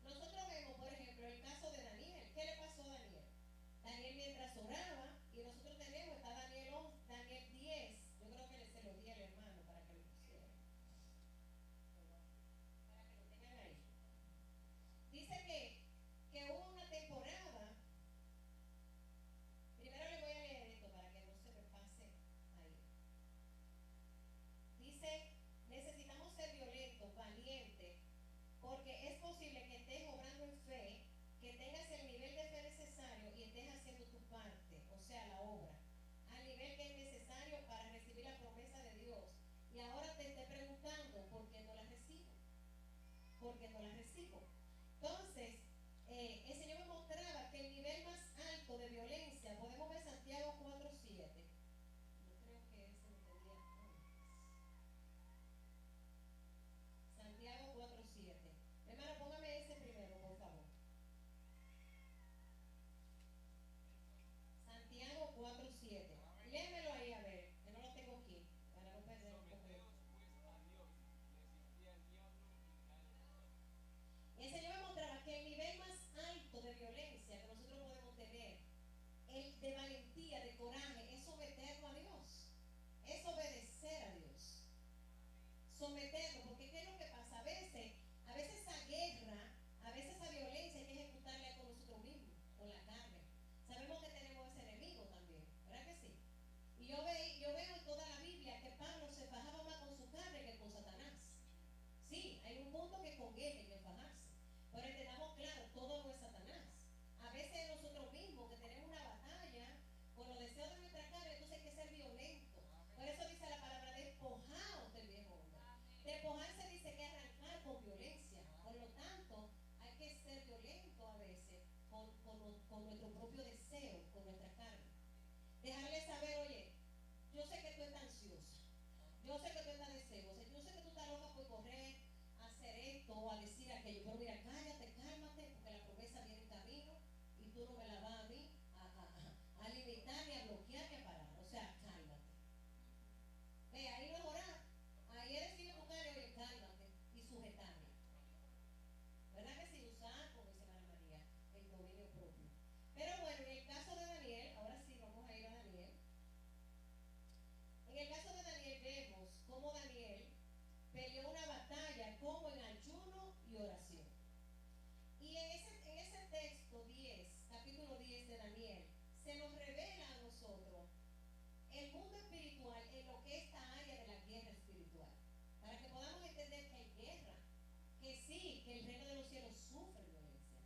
Nosotros vemos, por ejemplo, el caso de Daniel. ¿Qué le pasó a Daniel? Daniel mientras oraba, y nosotros tenemos, está Daniel 11, Daniel 10, yo creo que se lo di al hermano para que lo pusiera, para que lo tengan ahí. Dice que hubo una temporada, primero le voy a leer esto para que no se me pase ahí. Dice, necesitamos ser violentos, valientes, porque es posible que estés obrando en fe, que tengas el nivel de fe necesario y estés haciendo tu parte, o sea, la obra, al nivel que es necesario para recibir la promesa de Dios. Y ahora te esté preguntando, ¿por qué no la recibo? ¿Por qué no la recibo? Entonces, el Señor me mostraba que el nivel más alto de violencia, podemos ver Santiago 4:7. Yo creo que ese lo tenía antes. Santiago 4:7. Hermano, póngame ese primero, por favor. Santiago 4:7. Léemelo ahí a ver, que no lo tengo aquí, para no perder un poco. Y el Señor me mostraba que el nivel más alto de violencia que nosotros podemos tener, el de valentía, de coraje, es someternos a Dios, es obedecer a Dios, someternos, porque ¿qué es lo que pasa? A veces esa guerra, a veces esa violencia hay que ejecutarla con nosotros mismos, con la carne. Sabemos que tenemos ese enemigo también, ¿verdad que sí? Y yo veo en toda la Biblia que Pablo se fajaba más con su carne que con Satanás. Sí, hay un punto que conviene en fajarse, pero entendamos claro, todo no es Satanás. A veces nosotros mismos que tenemos una batalla con los deseos de nuestra carne, entonces hay que ser violento. Por eso dice la palabra, despojaos del viejo hombre. Despojarse dice que arrancar con violencia. Por lo tanto, hay que ser violento a veces con nuestro propio deseo, con nuestra carne. Dejarle saber, oye, yo sé que tú estás ansiosa, yo sé que tú estás deseosa, yo sé que tú estás loca por correr a hacer esto o a decir aquello, pero mira, cállate, cálmate, porque la promesa viene en camino y tú no me la vas a mí a limitar, ni a bloquear, ni a parar. O sea, cálmate. Ve, ahí no es orar, ahí es decirle a tu cara, oye, cálmate y sujetarme. ¿Verdad que sí? Usar, como dice María María, el dominio propio. Pero bueno, en el caso de Daniel, ahora sí vamos a ir a Daniel. En el caso de Daniel vemos cómo Daniel peleó una batalla como en ayuno y oración. Y en ese texto 10, capítulo 10 de Daniel, se nos revela a nosotros el mundo espiritual en lo que es esta área de la guerra espiritual. Para que podamos entender que hay guerra, que sí, que el reino de los cielos sufre violencia.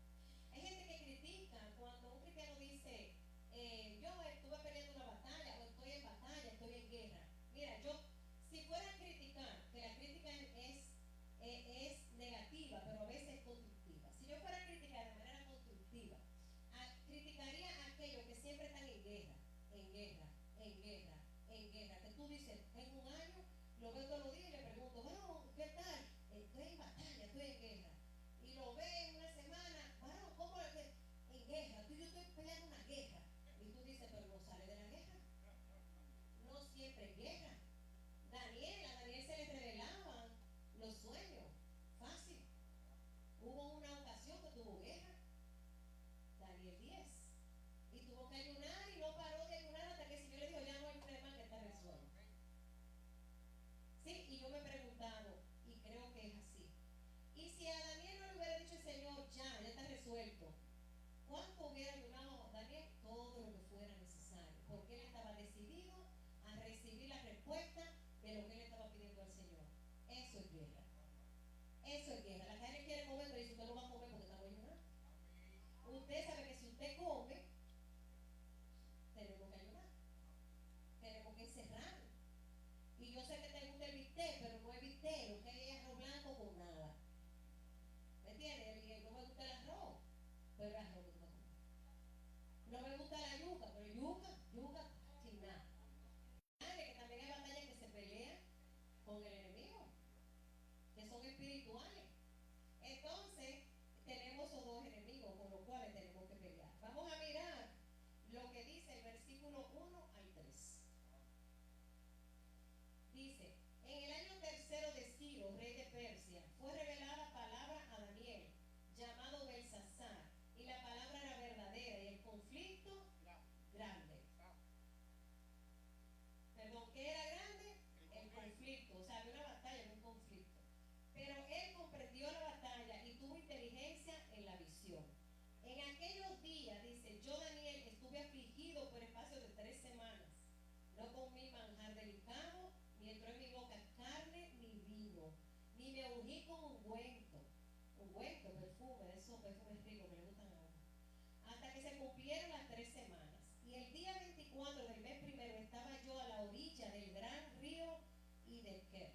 Hay gente que critica cuando un cristiano dice, yo estuve peleando una batalla, o estoy en batalla, estoy en guerra. Mira, si fuera a criticar, que la crítica es negativa, pero a veces es constructiva. Si yo fuera a criticar de manera constructiva, criticaría a aquellos que siempre están en guerra, en guerra, en guerra, en guerra. Que tú dices, en un año, lo veo todos los días y le pregunto, bueno, ¿qué tal? Estoy en batalla, estoy en guerra. Y lo ve en una semana, bueno, ¿cómo es que? En guerra, yo estoy peleando una guerra. Y tú dices, pero no sale de la guerra. No siempre es guerra. A Daniel se le revelaban los sueños, fácil. Hubo una ocasión que tuvo guerra, Daniel 10, y tuvo que ayunar y no paró de ayunar hasta que el Señor le dijo, ya no hay problema, que está resuelto. Sí, y yo me he preguntado, y creo que es así. Y si a Daniel no le hubiera dicho el Señor, ya está resuelto, ¿cuánto hubiera ayunado Daniel? Todo lo que fuera necesario, porque él estaba decidido a recibir la respuesta de lo que él estaba pidiendo al Señor. Eso es guerra. Eso es guerra. La carne quiere comer, pero dice, usted no va a comer porque estamos ayunando. Usted sabe que si usted come, tenemos que ayunar. espirituales. Entonces, tenemos esos dos enemigos con los cuales tenemos que pelear. Vamos a mirar lo que dice el versículo 1 al 3. Dice, en el año tercero de Ciro, rey de Persia, fue revelada palabra a Daniel, llamado Belsasar, y la palabra era verdadera y el conflicto grande. Perdón, ¿qué era grande? El conflicto, o sea, había una batalla, había un conflicto. Pero él comprendió la batalla y tuvo inteligencia en la visión. En aquellos días, dice, yo Daniel estuve afligido por espacio de 3 semanas. No comí manjar delicado, ni entró en mi boca carne ni vino, ni me ungí con ungüento, perfume, de esos perfumes ricos que le gustan a uno, hasta que se cumplieron las 3 semanas. Y el día 24 del mes primero estaba yo a la orilla del gran río Hiddekel.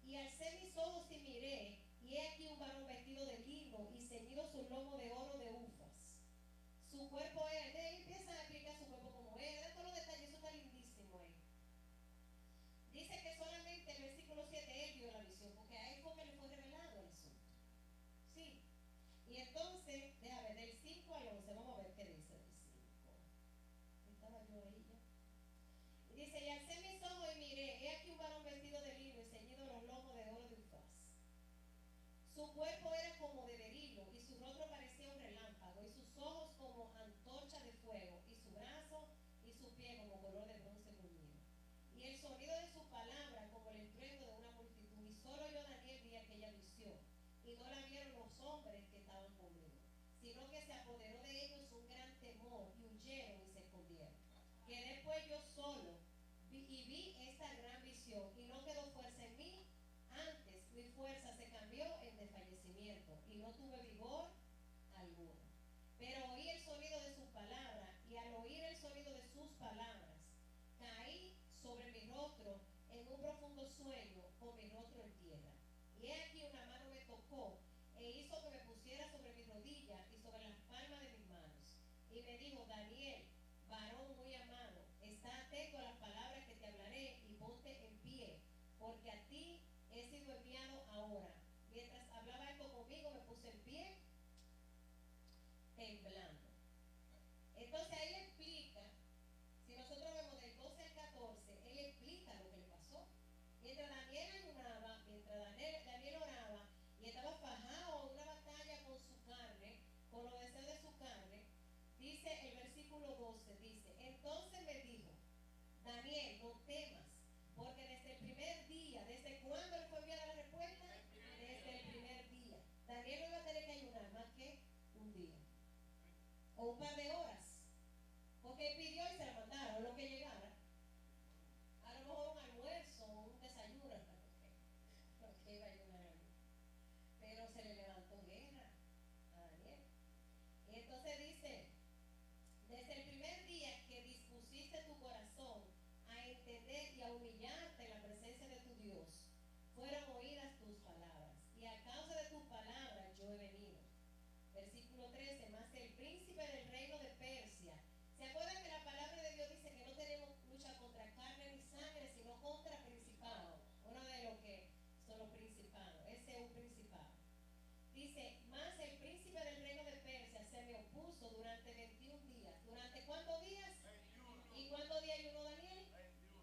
Y alcé mis ojos y miré, y he aquí un varón vestido de lino y ceñido su lomo de oro de ufas. Su cuerpo era, de ahí empieza a explicar su cuerpo como era, de todos los detalles, eso está lindísimo ahí. Dice que solamente el versículo 7 él vio la visión, porque ahí fue que le fue revelado el asunto. Sí. Y entonces, déjame ver, del 5 al 11, vamos a ver qué dice del 5. Estaba yo ahí ya. Y dice, y alcé mis ojos y miré, he aquí un varón vestido de lino y ceñido los lomos de oro de ufaz. Su cuerpo era como de berilo, y su rostro parecía un relámpago, y sus ojos como antorcha de fuego, y su brazo y su pie como color de bronce bruñido. Y el sonido de su palabra como el estruendo de una multitud. Y solo yo, Daniel, vi aquella visión, y no la vieron los hombres que estaban conmigo, sino que se apoderó de ellos un gran temor, y huyeron y se escondieron. Quedé pues yo solo, y vi esta gran visión, y no quedó fuerza en mí. Antes mi fuerza se cambió en desfallecimiento, y no tuve vigor alguno. Pero oí el sonido de su palabra, y al oír el sonido de sus palabras, caí sobre mi rostro en un profundo sueño, con mi rostro en tierra. Y he aquí una mano me tocó, e hizo que me pusiera sobre mis rodillas y sobre las palmas de mis manos. Y me dijo, Daniel, varón muy amado, está atento a las palabras que te hablaré y ponte en pie, porque a ti he sido enviado ahora. Mientras hablaba esto conmigo, me puse en pie, temblando. Entonces ahí le explica, si nosotros vemos del 12 al 14, él explica lo que le pasó. Mientras Daniel ayunaba, mientras Daniel oraba y estaba fajado en una batalla con su carne, con los deseos de su carne, dice el versículo 12, dice, entonces me dijo, Daniel, no temas, porque desde el primer día, ¿desde cuándo le fue enviada la respuesta? Desde el primer día. Daniel no iba a tener que ayunar más que un día o un par de horas, porque él pidió y se la mandaron, lo que llegara. A lo mejor un almuerzo o un desayuno, porque iba a ayudar a mí. Pero se le levantó guerra a Daniel. Y entonces dice, desde el primer día que dispusiste tu corazón a entender y a humillarte en la presencia de tu Dios, fueron oídas tus palabras. Y a causa de tus palabras yo he venido. Versículo 13, más el príncipe del reino de Persia. ¿Se acuerdan que la palabra de Dios dice que no tenemos lucha contra carne ni sangre, sino contra principados? Uno de los que son los principados. Ese es un principado. Dice, más el príncipe del reino de Persia se me opuso durante 21 días. ¿Durante cuántos días? 21. ¿Y cuántos días ayunó Daniel? 21.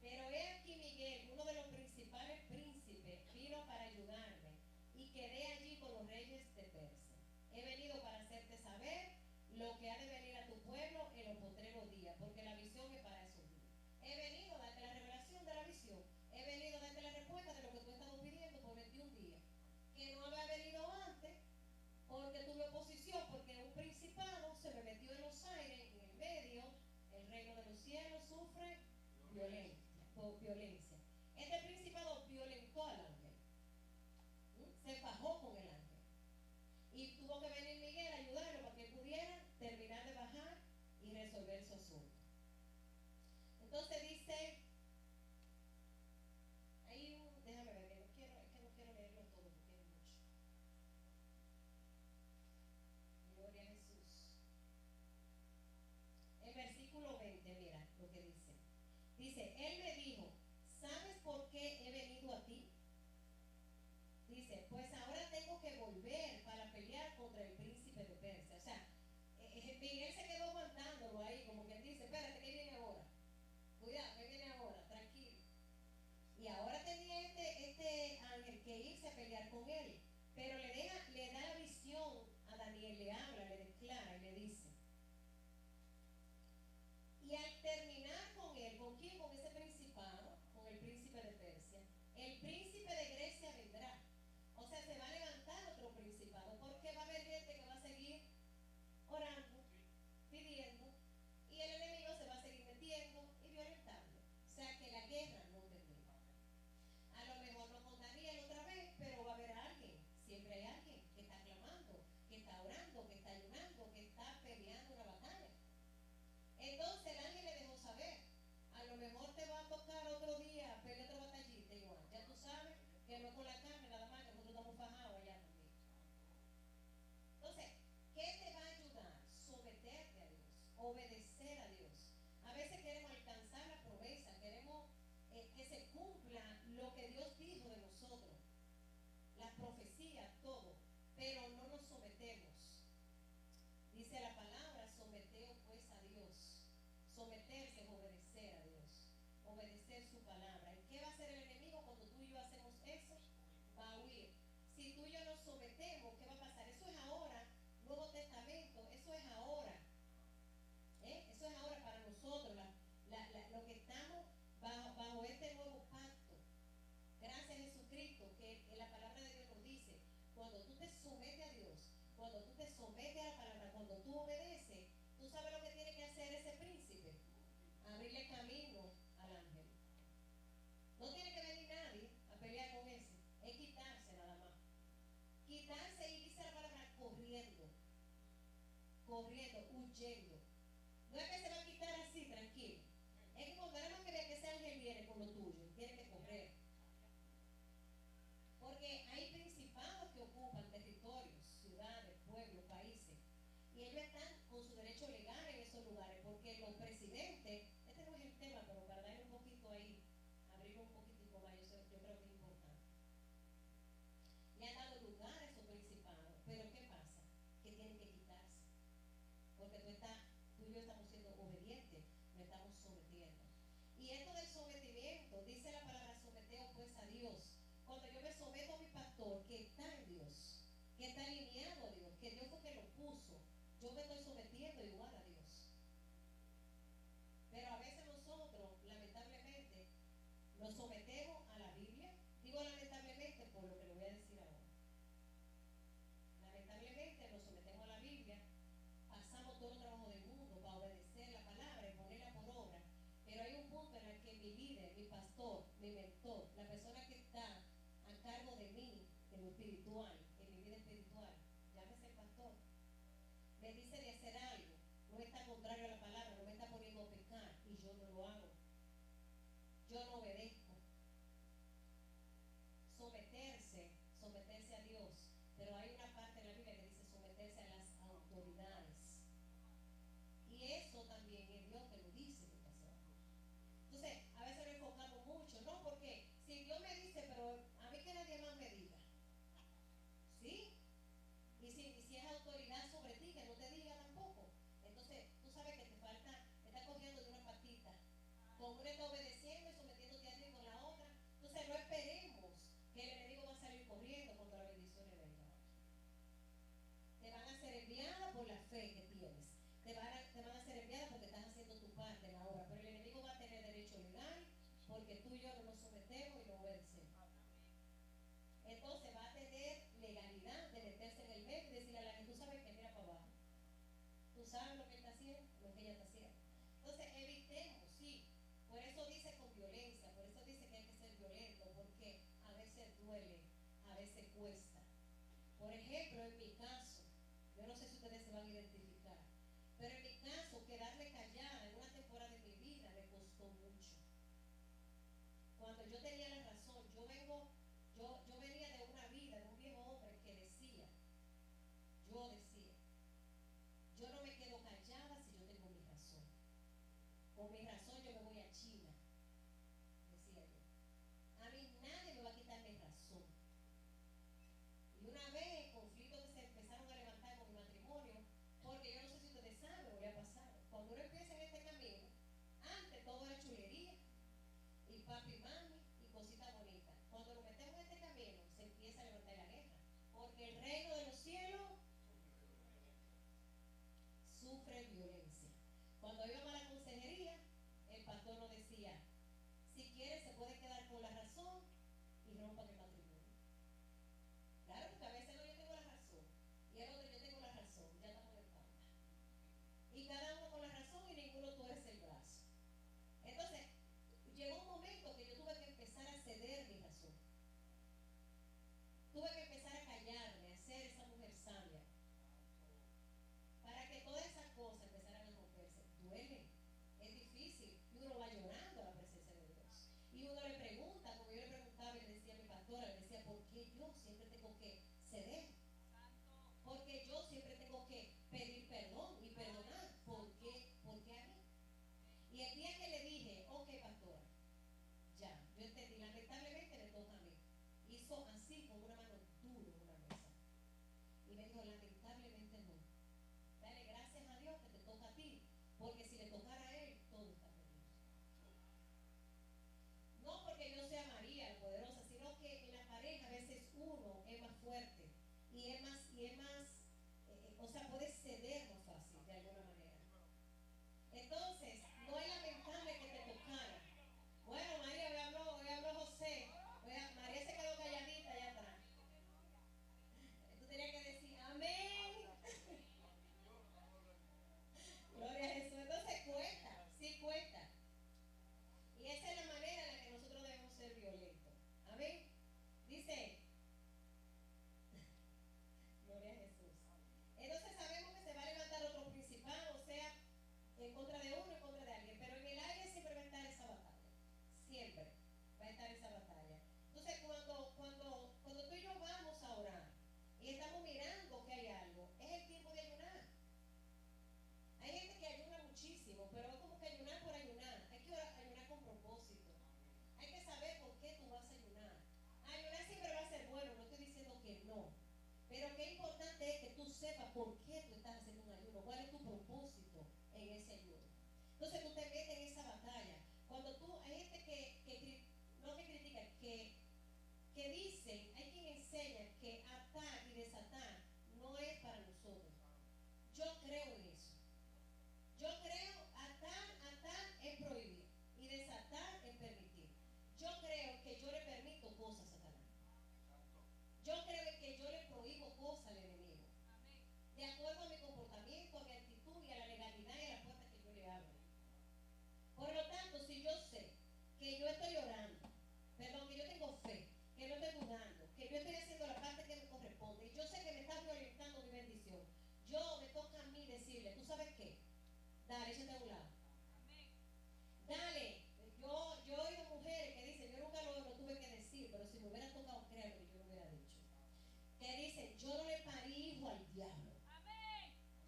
Pero he aquí Miguel, uno de los principales príncipes, vino para ayudarme, y quedé allí con los reyes de Persia. He venido para hacerte saber lo que ha de venir a tu pueblo en los postreros días, porque la visión es para esos días. He venido a darte la revelación de la visión. He venido a darte la respuesta de lo que tú has estado pidiendo por 21 días. Que no había venido antes, porque tuve oposición, porque un principado se me metió en los aires, en el medio. El reino de los cielos sufre violencia. Este principado violentó al ángel. Se fajó con el ángel. Y tuvo que venir Miguel a ayudarlo para que pudiera terminar de bajar y resolver su asunto. Entonces dice, déjame ver, que no quiero leerlo todo porque es mucho. Gloria a Jesús. El versículo 20, mira lo que dice. Dice, él me dijo, ¿sabes por qué he venido a ti? volver para pelear contra el príncipe de Persia. O sea, Miguel se quedó aguantándolo ahí, como quien dice, espérate, ¿qué viene ahora? Cuidado, ¿qué viene ahora? Tranquilo. Y ahora tenía este ángel que irse a pelear con él. Pero le da la visión a Daniel, le habla, le declara y le dice. Y al terminar con él, ¿con quién? Con ese principado, con el príncipe de Persia. El príncipe de Grecia vendrá. O sea, se va a levantar otro principado, porque va a haber gente que va a seguir orando, pidiendo, y el enemigo se va a seguir metiendo y violentando. O sea que la guerra no termina. A lo mejor no con Daniel otra vez, pero va a haber alguien. Siempre hay alguien que está clamando, que está orando, que está ayunando, que está peleando una batalla. Entonces el ángel le dejó saber, a lo mejor te va a tocar otro día pelear otra batallita igual. Ya tú sabes que no es con la carne nada más, que nosotros estamos fajados allá también. Entonces, ¿qué te va a ayudar? Someterte a Dios, obedecer a Dios. A veces queremos alcanzar la promesa, queremos que se cumpla lo que Dios dijo de nosotros, las profecías, todo, pero no nos sometemos. Dice la palabra, someteos pues a Dios. Someterse es obedecer a Dios, obedecer su palabra. ¿Y qué va a hacer el enemigo cuando tú y yo hacemos eso? Va a huir. Si tú y yo nos sometemos, ¿qué va a pasar? Eso es ahora, Nuevo Testamento, eso es ahora. Eso es ahora para nosotros, lo que estamos bajo este nuevo pacto. Gracias a Jesucristo, que la palabra de Dios nos dice, cuando tú te sometes a Dios, cuando tú te sometes a la palabra, cuando tú obedeces, tú sabes lo que tiene que hacer ese príncipe, abrirle camino al ángel. No tiene que venir nadie a pelear con ese, es quitarse nada más. Quitarse, y dice la palabra, corriendo, huyendo. No es que se va a quitar así, tranquilo. Es que cuando nada más que vea que ese ángel viene con lo tuyo, tiene que correr. Porque hay principados que ocupan territorios, ciudades, pueblos, países. Y ellos están con su derecho legal en esos lugares. Porque los presidentes, este no es el tema, pero para darle un poquito ahí, abrirlo un poquitico más, yo creo que es importante. Le han dado lugar a esos principados. Pero ¿qué pasa? Que tienen que quitarse. Porque tú y yo estamos siendo obedientes, nos estamos sometiendo. Y esto del sometimiento, dice la palabra, someteo pues a Dios. Cuando yo me someto a mi pastor, que está en Dios, que está alineado a Dios, que Dios fue que lo puso, yo me estoy sometiendo igual a Dios. Pero a veces nosotros, lamentablemente, nos sometemos a la Biblia. Digo lamentablemente por lo que le voy a decir ahora. Lamentablemente nos sometemos a la Biblia, pasamos todo el trabajo del mundo para obedecer la palabra y ponerla por obra. Pero hay un punto en el que mi líder, mi pastor, mi mentor, la persona que está a cargo de mí, en lo espiritual, en mi vida espiritual, llámese el pastor, me dice de hacer algo, no está contrario a la palabra, no me está poniendo a pecar y yo no lo hago. Yo no obedezco. Someterse a Dios. Pero hay una parte en la Biblia que dice someterse a las autoridades. Y eso también es Dios que lo dice, mi pastor. Entonces, a veces lo enfocamos mucho, ¿no? Porque si Dios me dice, pero a mí que nadie más me diga. ¿Sí? Y si es autoridad sobre ti, que no te diga tampoco. Entonces, tú sabes que te falta, te está cogiendo de una patita. Con una está obedeciendo y sometiéndote a Dios, y con la otra. Entonces, no esperemos que el enemigo va a salir corriendo cuando la bendición le venga. Te van a ser enviadas por la fe que tienes. Te van a ser enviadas porque estás haciendo tu parte en la obra. Pero el enemigo va a tener derecho legal porque tú y yo no nos sometemos y no obedecemos. Entonces va a tener legalidad de meterse en el medio y decirle a la gente, tú sabes que mira para abajo. Tú sabes lo que él está haciendo, lo que ella está haciendo. Entonces evitemos, sí. Por eso dice con violencia, por eso dice que hay que ser violento, porque a veces duele, a veces cuesta. Por ejemplo, en mi caso, yo no sé si ustedes se van a identificar, pero en mi caso, quedarme callada en una temporada de mi vida me costó mucho. Cuando yo tenía la razón, yo venía de una vida, de un viejo hombre que decía, yo no me quedo callada si yo tengo mi razón. Con mi razón yo me voy a China, decía yo. A mí nadie me va a quitar mi razón. Y una vez, con ceder. Porque yo siempre tengo que pedir perdón y perdonar. ¿Por qué? Porque a mí. Y el día que le dije, ok, pastora, ya, yo entendí, lamentablemente me toca a mí. Hizo así con una mano dura en una mesa. Y me dijo, lamentablemente no. Dale gracias a Dios que te toca a ti. Porque si le tocara a él, todo está perdido. No porque yo sea María, la poderosa, sino que en la pareja a veces uno es más fuerte o sea, puede ceder más fácil de alguna manera. Entonces, no es lamentable que te tocara. Bueno, María, hoy habló José. María se quedó calladita allá atrás. Tú tenías que decir, amén. Gloria a Jesús. Entonces cuesta, sí cuesta. Y esa es la manera en la que nosotros debemos ser violentos. Amén. Dice, gloria a Jesús. Entonces sabemos que se va a levantar otro principal, o sea, en contra de uno, en contra de alguien. Pero en el aire siempre va a estar esa batalla. Siempre va a estar esa batalla. Entonces cuando tú y yo vamos a orar y estamos mirando que hay algo, es el tiempo de ayunar. Hay gente que ayuna muchísimo, pero es como que ayunar por ayunar. Hay que ayunar con propósito. Hay que saber por qué tú vas a ayunar. Ayunar siempre va a ser bueno, no estoy diciendo que no. Pero qué importante es que tú sepas por qué tú estás haciendo un ayuno, cuál es tu propósito en ese ayuno. Entonces tú te metes en esa batalla. Cuando hay gente no que critica, que dicen, hay quien enseña que atar y desatar no es para nosotros. Yo creo en eso. Yo creo atar es prohibir y desatar es permitir. Yo creo que yo le permito cosas a Satanás. Yo creo que yo le prohíbo cosas al enemigo. De acuerdo a mi comportamiento, a mi actitud y a la legalidad y a las puertas que yo le abro. Por lo tanto, si yo sé que yo estoy orando, perdón, que yo tengo fe, que no estoy dudando, que yo estoy haciendo la parte que me corresponde y yo sé que me está violentando mi bendición, yo me toca a mí decirle, ¿tú sabes qué? Dale, échate a un lado. Dale. Yo he oído mujeres que dicen, yo nunca lo tuve que decir, pero si me hubiera tocado, créanme que yo lo hubiera dicho. Que dicen, yo no le parí hijo al diablo.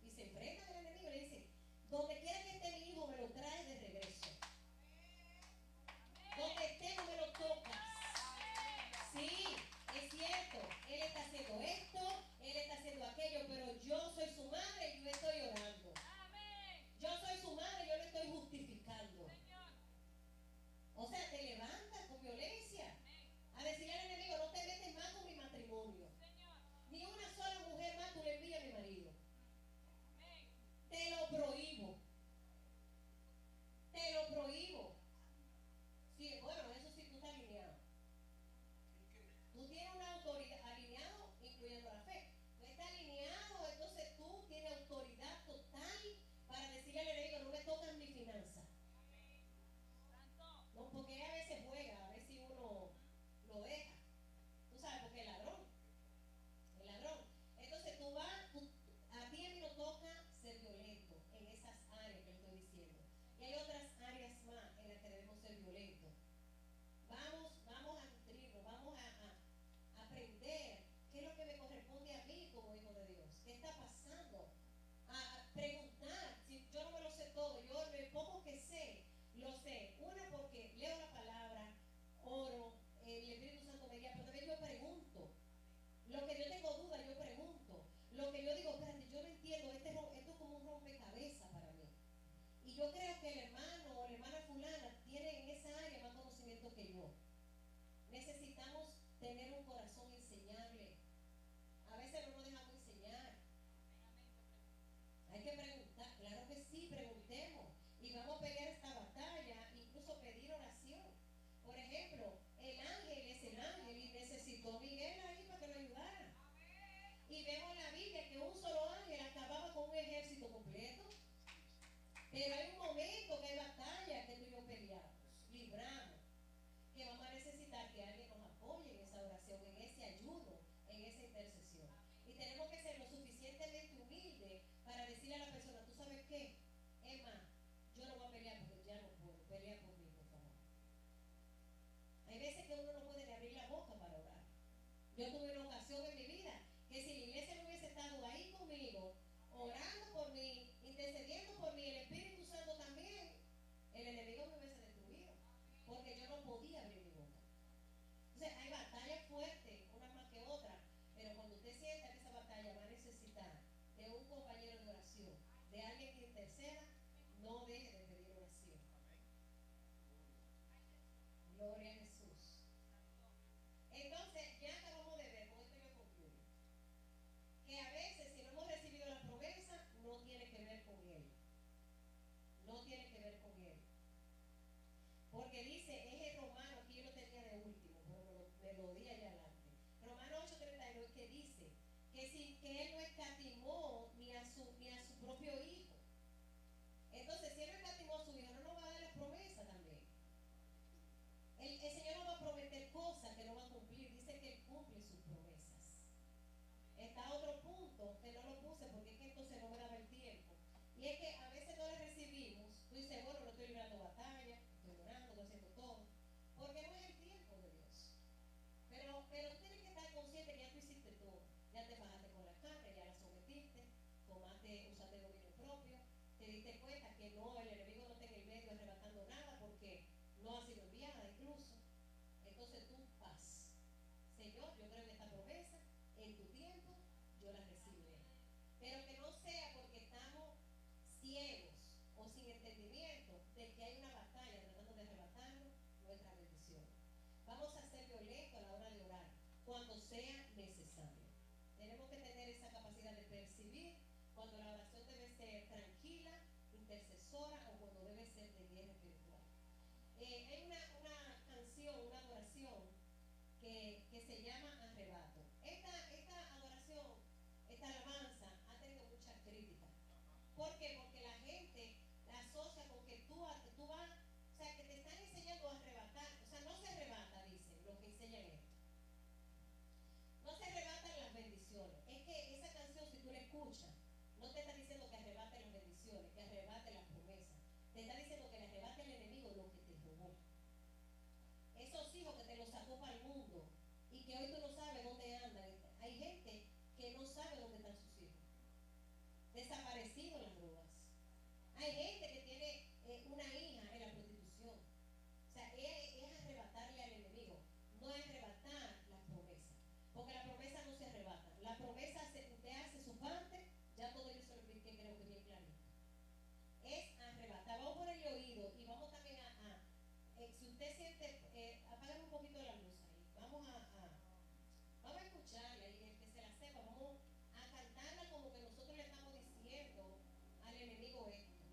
Y se enfrentan al enemigo y le dicen, donde quiera que esté mi hijo, me lo trae de regreso. Donde esté, no me lo tocas. Sí, es cierto. Él está haciendo esto, él está haciendo aquello, pero yo soy su madre y yo estoy orando. Yo soy su madre, yo lo estoy justificando. O sea, te levantas con violencia a decirle al enemigo, no te metes más con mi matrimonio. Ni una sola mujer más tú le envías a mi marido. Te lo prohíbo. Te lo prohíbo. Sí, bueno, eso sí tú estás alineado. Tú tienes una autoridad alineado, incluyendo la fe. Tú estás alineado, entonces tú tienes autoridad total para decirle al enemigo, no me tocan mi finanza. No, porque a veces juega, a ver si uno lo deja. Tú sabes, porque el ladrón. Entonces a ti a mí no toca ser violento en esas áreas que le estoy diciendo. Y hay otras áreas más en las que debemos ser violentos. Vamos a nutrirnos, vamos a aprender qué es lo que me corresponde a mí como hijo de Dios. ¿Qué está pasando? A preguntar, si yo no me lo sé todo, yo lo poco que sé, lo sé. Una, porque leo la palabra, oro, el Espíritu Santo me guía, pero también yo pregunto. Lo que yo tengo duda, yo pregunto. Lo que yo digo, espérate, yo no entiendo, esto es como un rompecabezas para mí. Y yo creo que el hermano o la hermana fulana tiene en esa área más conocimiento que yo. Necesitamos tener un corazón enseñable. A veces no nos dejamos enseñar. Hay que preguntar, claro que sí, preguntemos. Y vamos a pelear esta batalla, incluso pedir oración. Por ejemplo, el ángel es el ángel y necesitó a Miguel ahí para que lo ayudara. Y vemos en la Biblia que un solo ángel acababa con un ejército completo. Pero hay un momento que hay batalla que tú y yo peleamos, libramos, que vamos a necesitar que alguien nos apoye en esa oración, en ese ayuno, en esa intercesión. Y tenemos que ser lo suficientemente humildes para decirle a la persona, ¿tú sabes qué? Emma, yo no voy a pelear porque ya no puedo, pelea por mí, por favor. Hay veces que uno no puede ni abrir la boca para orar. Yo tuve una ocasión en mi vida orando por mí, intercediendo por mí, el Espíritu Santo también, el enemigo me hubiese destruido, porque yo no podía abrir mi boca. Entonces hay batallas fuertes, unas más que otras, pero cuando usted sienta que esa batalla va a necesitar de un compañero de oración, de alguien que interceda, no deje de pedir oración. Gloria a Jesús. Entonces, ya acabamos de ver, con esto yo concluyo, que a veces si no hemos recibido la promesa, no tiene que ver con Él. No tiene que ver con Él. Porque dice, es el Romano, aquí yo lo tenía de último, pero me lo di allá adelante. Romano 8:32 que dice que Él no escatimó ni a su propio Hijo. Entonces, si Él no escatimó a su Hijo, no nos va a dar la promesa también. El Señor no va a prometer cosas que no va a cumplir. Dice que Él cumple sus promesas. Está otro punto que no lo puse porque es que entonces no me daba el tiempo. Y es que a veces no le recibimos. Tú dices, bueno, no estoy librando batalla, estoy orando, estoy haciendo todo. Porque no es el tiempo de Dios. Pero tú tienes que estar consciente que ya tú hiciste todo. Ya te bajaste con la carne, ya la sometiste, usaste dominio propio. Te diste cuenta que no, el enemigo no está en el medio arrebatando nada porque no ha sido enviada incluso. Entonces tú paz. Señor, yo creo en esta promesa, en tu tiempo yo la recibiré. Pero que no sea porque estamos ciegos o sin entendimiento de que hay una batalla tratando de arrebatarnos nuestra bendición. Vamos a ser violentos a la hora de orar, cuando sea necesario. Tenemos que tener esa capacidad de percibir cuando la oración debe ser tranquila, intercesora o cuando debe ser de guerra espiritual. Hay una canción, una adoración que se llama Arrebato. Esta adoración, esta alabanza ha tenido muchas críticas. ¿Por qué? Porque la gente la asocia con que tú vas, o sea, que te están enseñando a arrebatar. O sea, no se arrebata, dicen, lo que enseñan esto. No se arrebatan las bendiciones. Es que esa canción, si tú la escuchas, no te está diciendo que arrebate las bendiciones, que arrebate las promesas. Te está diciendo que le arrebate al enemigo lo que te robó. Esos hijos que te los sacó para el mundo y que hoy tú no sabes dónde andan. Hay gente que no sabe dónde están sus hijos. Desaparecidos en las drogas. Hay gente que tiene una hija en la prostitución. O sea, es arrebatarle al enemigo, no es arrebatar las promesas. Porque la promesa no se arrebata. La promesa, usted hace su parte, ya todo yo se lo expliqué, creo que bien clarito. Es arrebatar. Vamos a ponerle oído y vamos también si usted siente, apágame un poquito la luz ahí. Vamos a escucharla y el que se la sepa, vamos a cantarla como que nosotros le estamos diciendo al enemigo esto.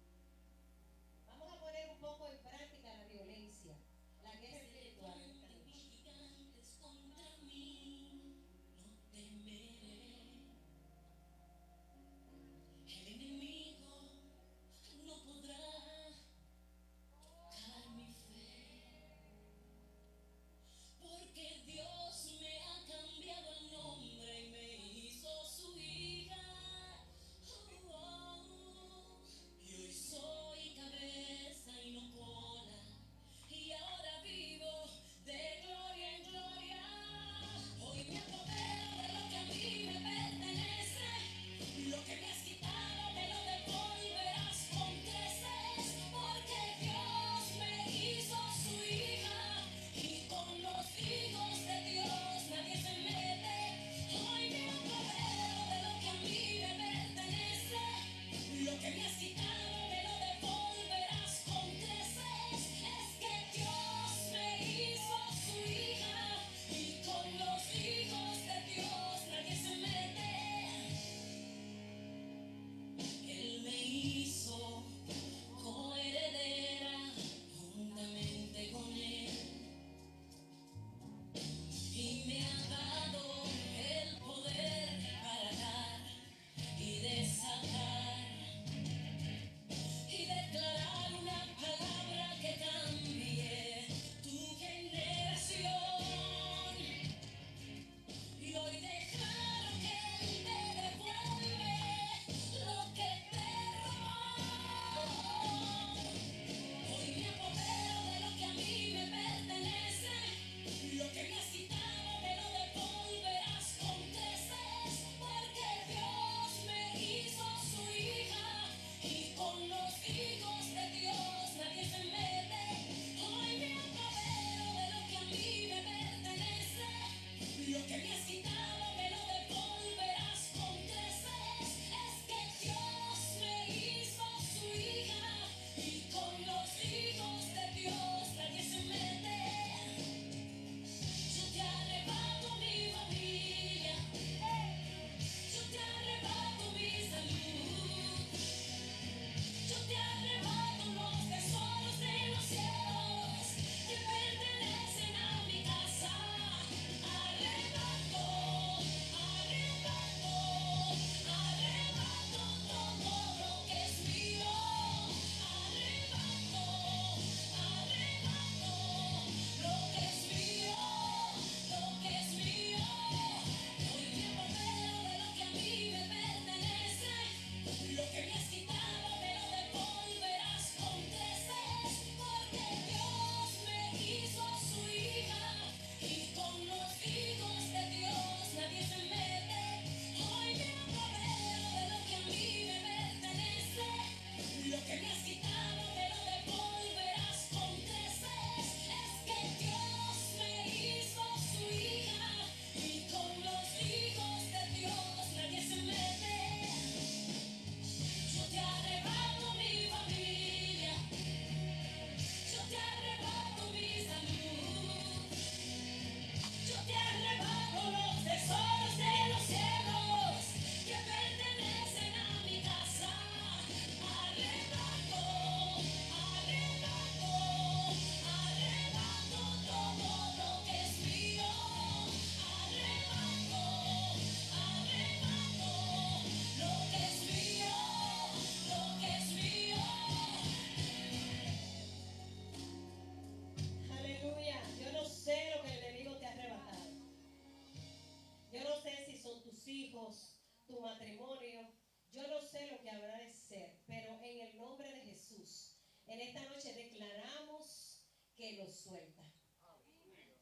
hijos, tu matrimonio. Yo no sé lo que habrá de ser, pero en el nombre de Jesús, en esta noche declaramos que lo suelta.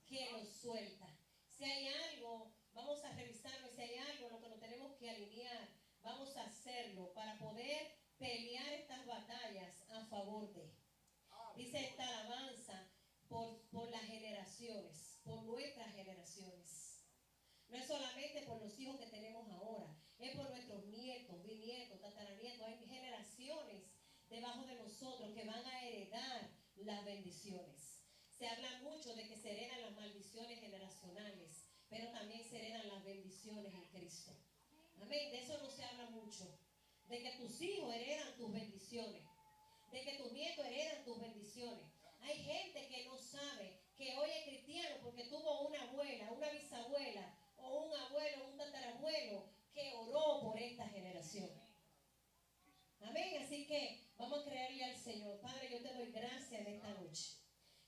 Que lo suelta. Si hay algo, vamos a revisarlo. Si hay algo en lo que nos tenemos que alinear, vamos a hacerlo para poder pelear estas batallas a favor de. Dice esta alabanza por las generaciones, por nuestras generaciones. No es solamente por los hijos que tenemos ahora, es por nuestros nietos, bisnietos, tataranietos. Hay generaciones debajo de nosotros que van a heredar las bendiciones. Se habla mucho de que se heredan las maldiciones generacionales, pero también se heredan las bendiciones en Cristo. Amén. De eso no se habla mucho. De que tus hijos heredan tus bendiciones. De que tus nietos heredan tus bendiciones. Hay gente que no sabe que hoy es cristiano porque tuvo una abuela, una bisabuela, o un abuelo, un tatarabuelo que oró por esta generación. Amén. Así que vamos a creerle al Señor. Padre, yo te doy gracias en esta noche.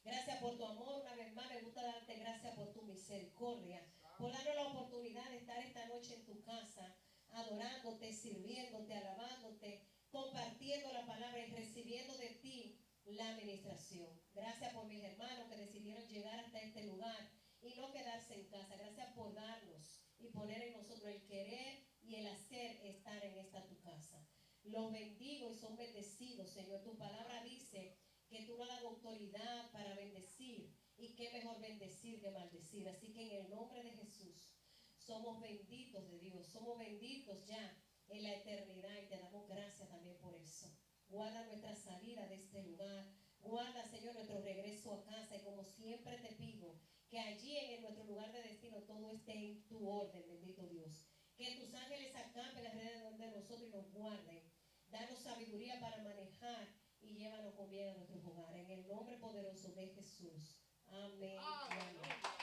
Gracias por tu amor. Una vez más me gusta darte gracias por tu misericordia, por darnos la oportunidad de estar esta noche en tu casa, adorándote, sirviéndote, alabándote, compartiendo la palabra y recibiendo de ti la administración. Gracias por mis hermanos que decidieron llegar hasta este lugar y no quedarse en casa. Gracias por darnos y poner en nosotros el querer y el hacer estar en esta tu casa. Los bendigo y son bendecidos, Señor. Tu palabra dice que tú nos das autoridad para bendecir, y qué mejor bendecir que maldecir. Así que en el nombre de Jesús somos benditos de Dios, somos benditos ya en la eternidad y te damos gracias también por eso. Guarda nuestra salida de este lugar, guarda, Señor, nuestro regreso a casa, y como siempre te pido que allí en nuestro lugar de destino todo esté en tu orden, bendito Dios. Que tus ángeles acampen alrededor de nosotros y nos guarden. Danos sabiduría para manejar y llévanos con bien a nuestros hogares. En el nombre poderoso de Jesús. Amén. Amén.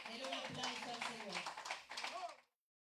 Denle un aplauso al Señor.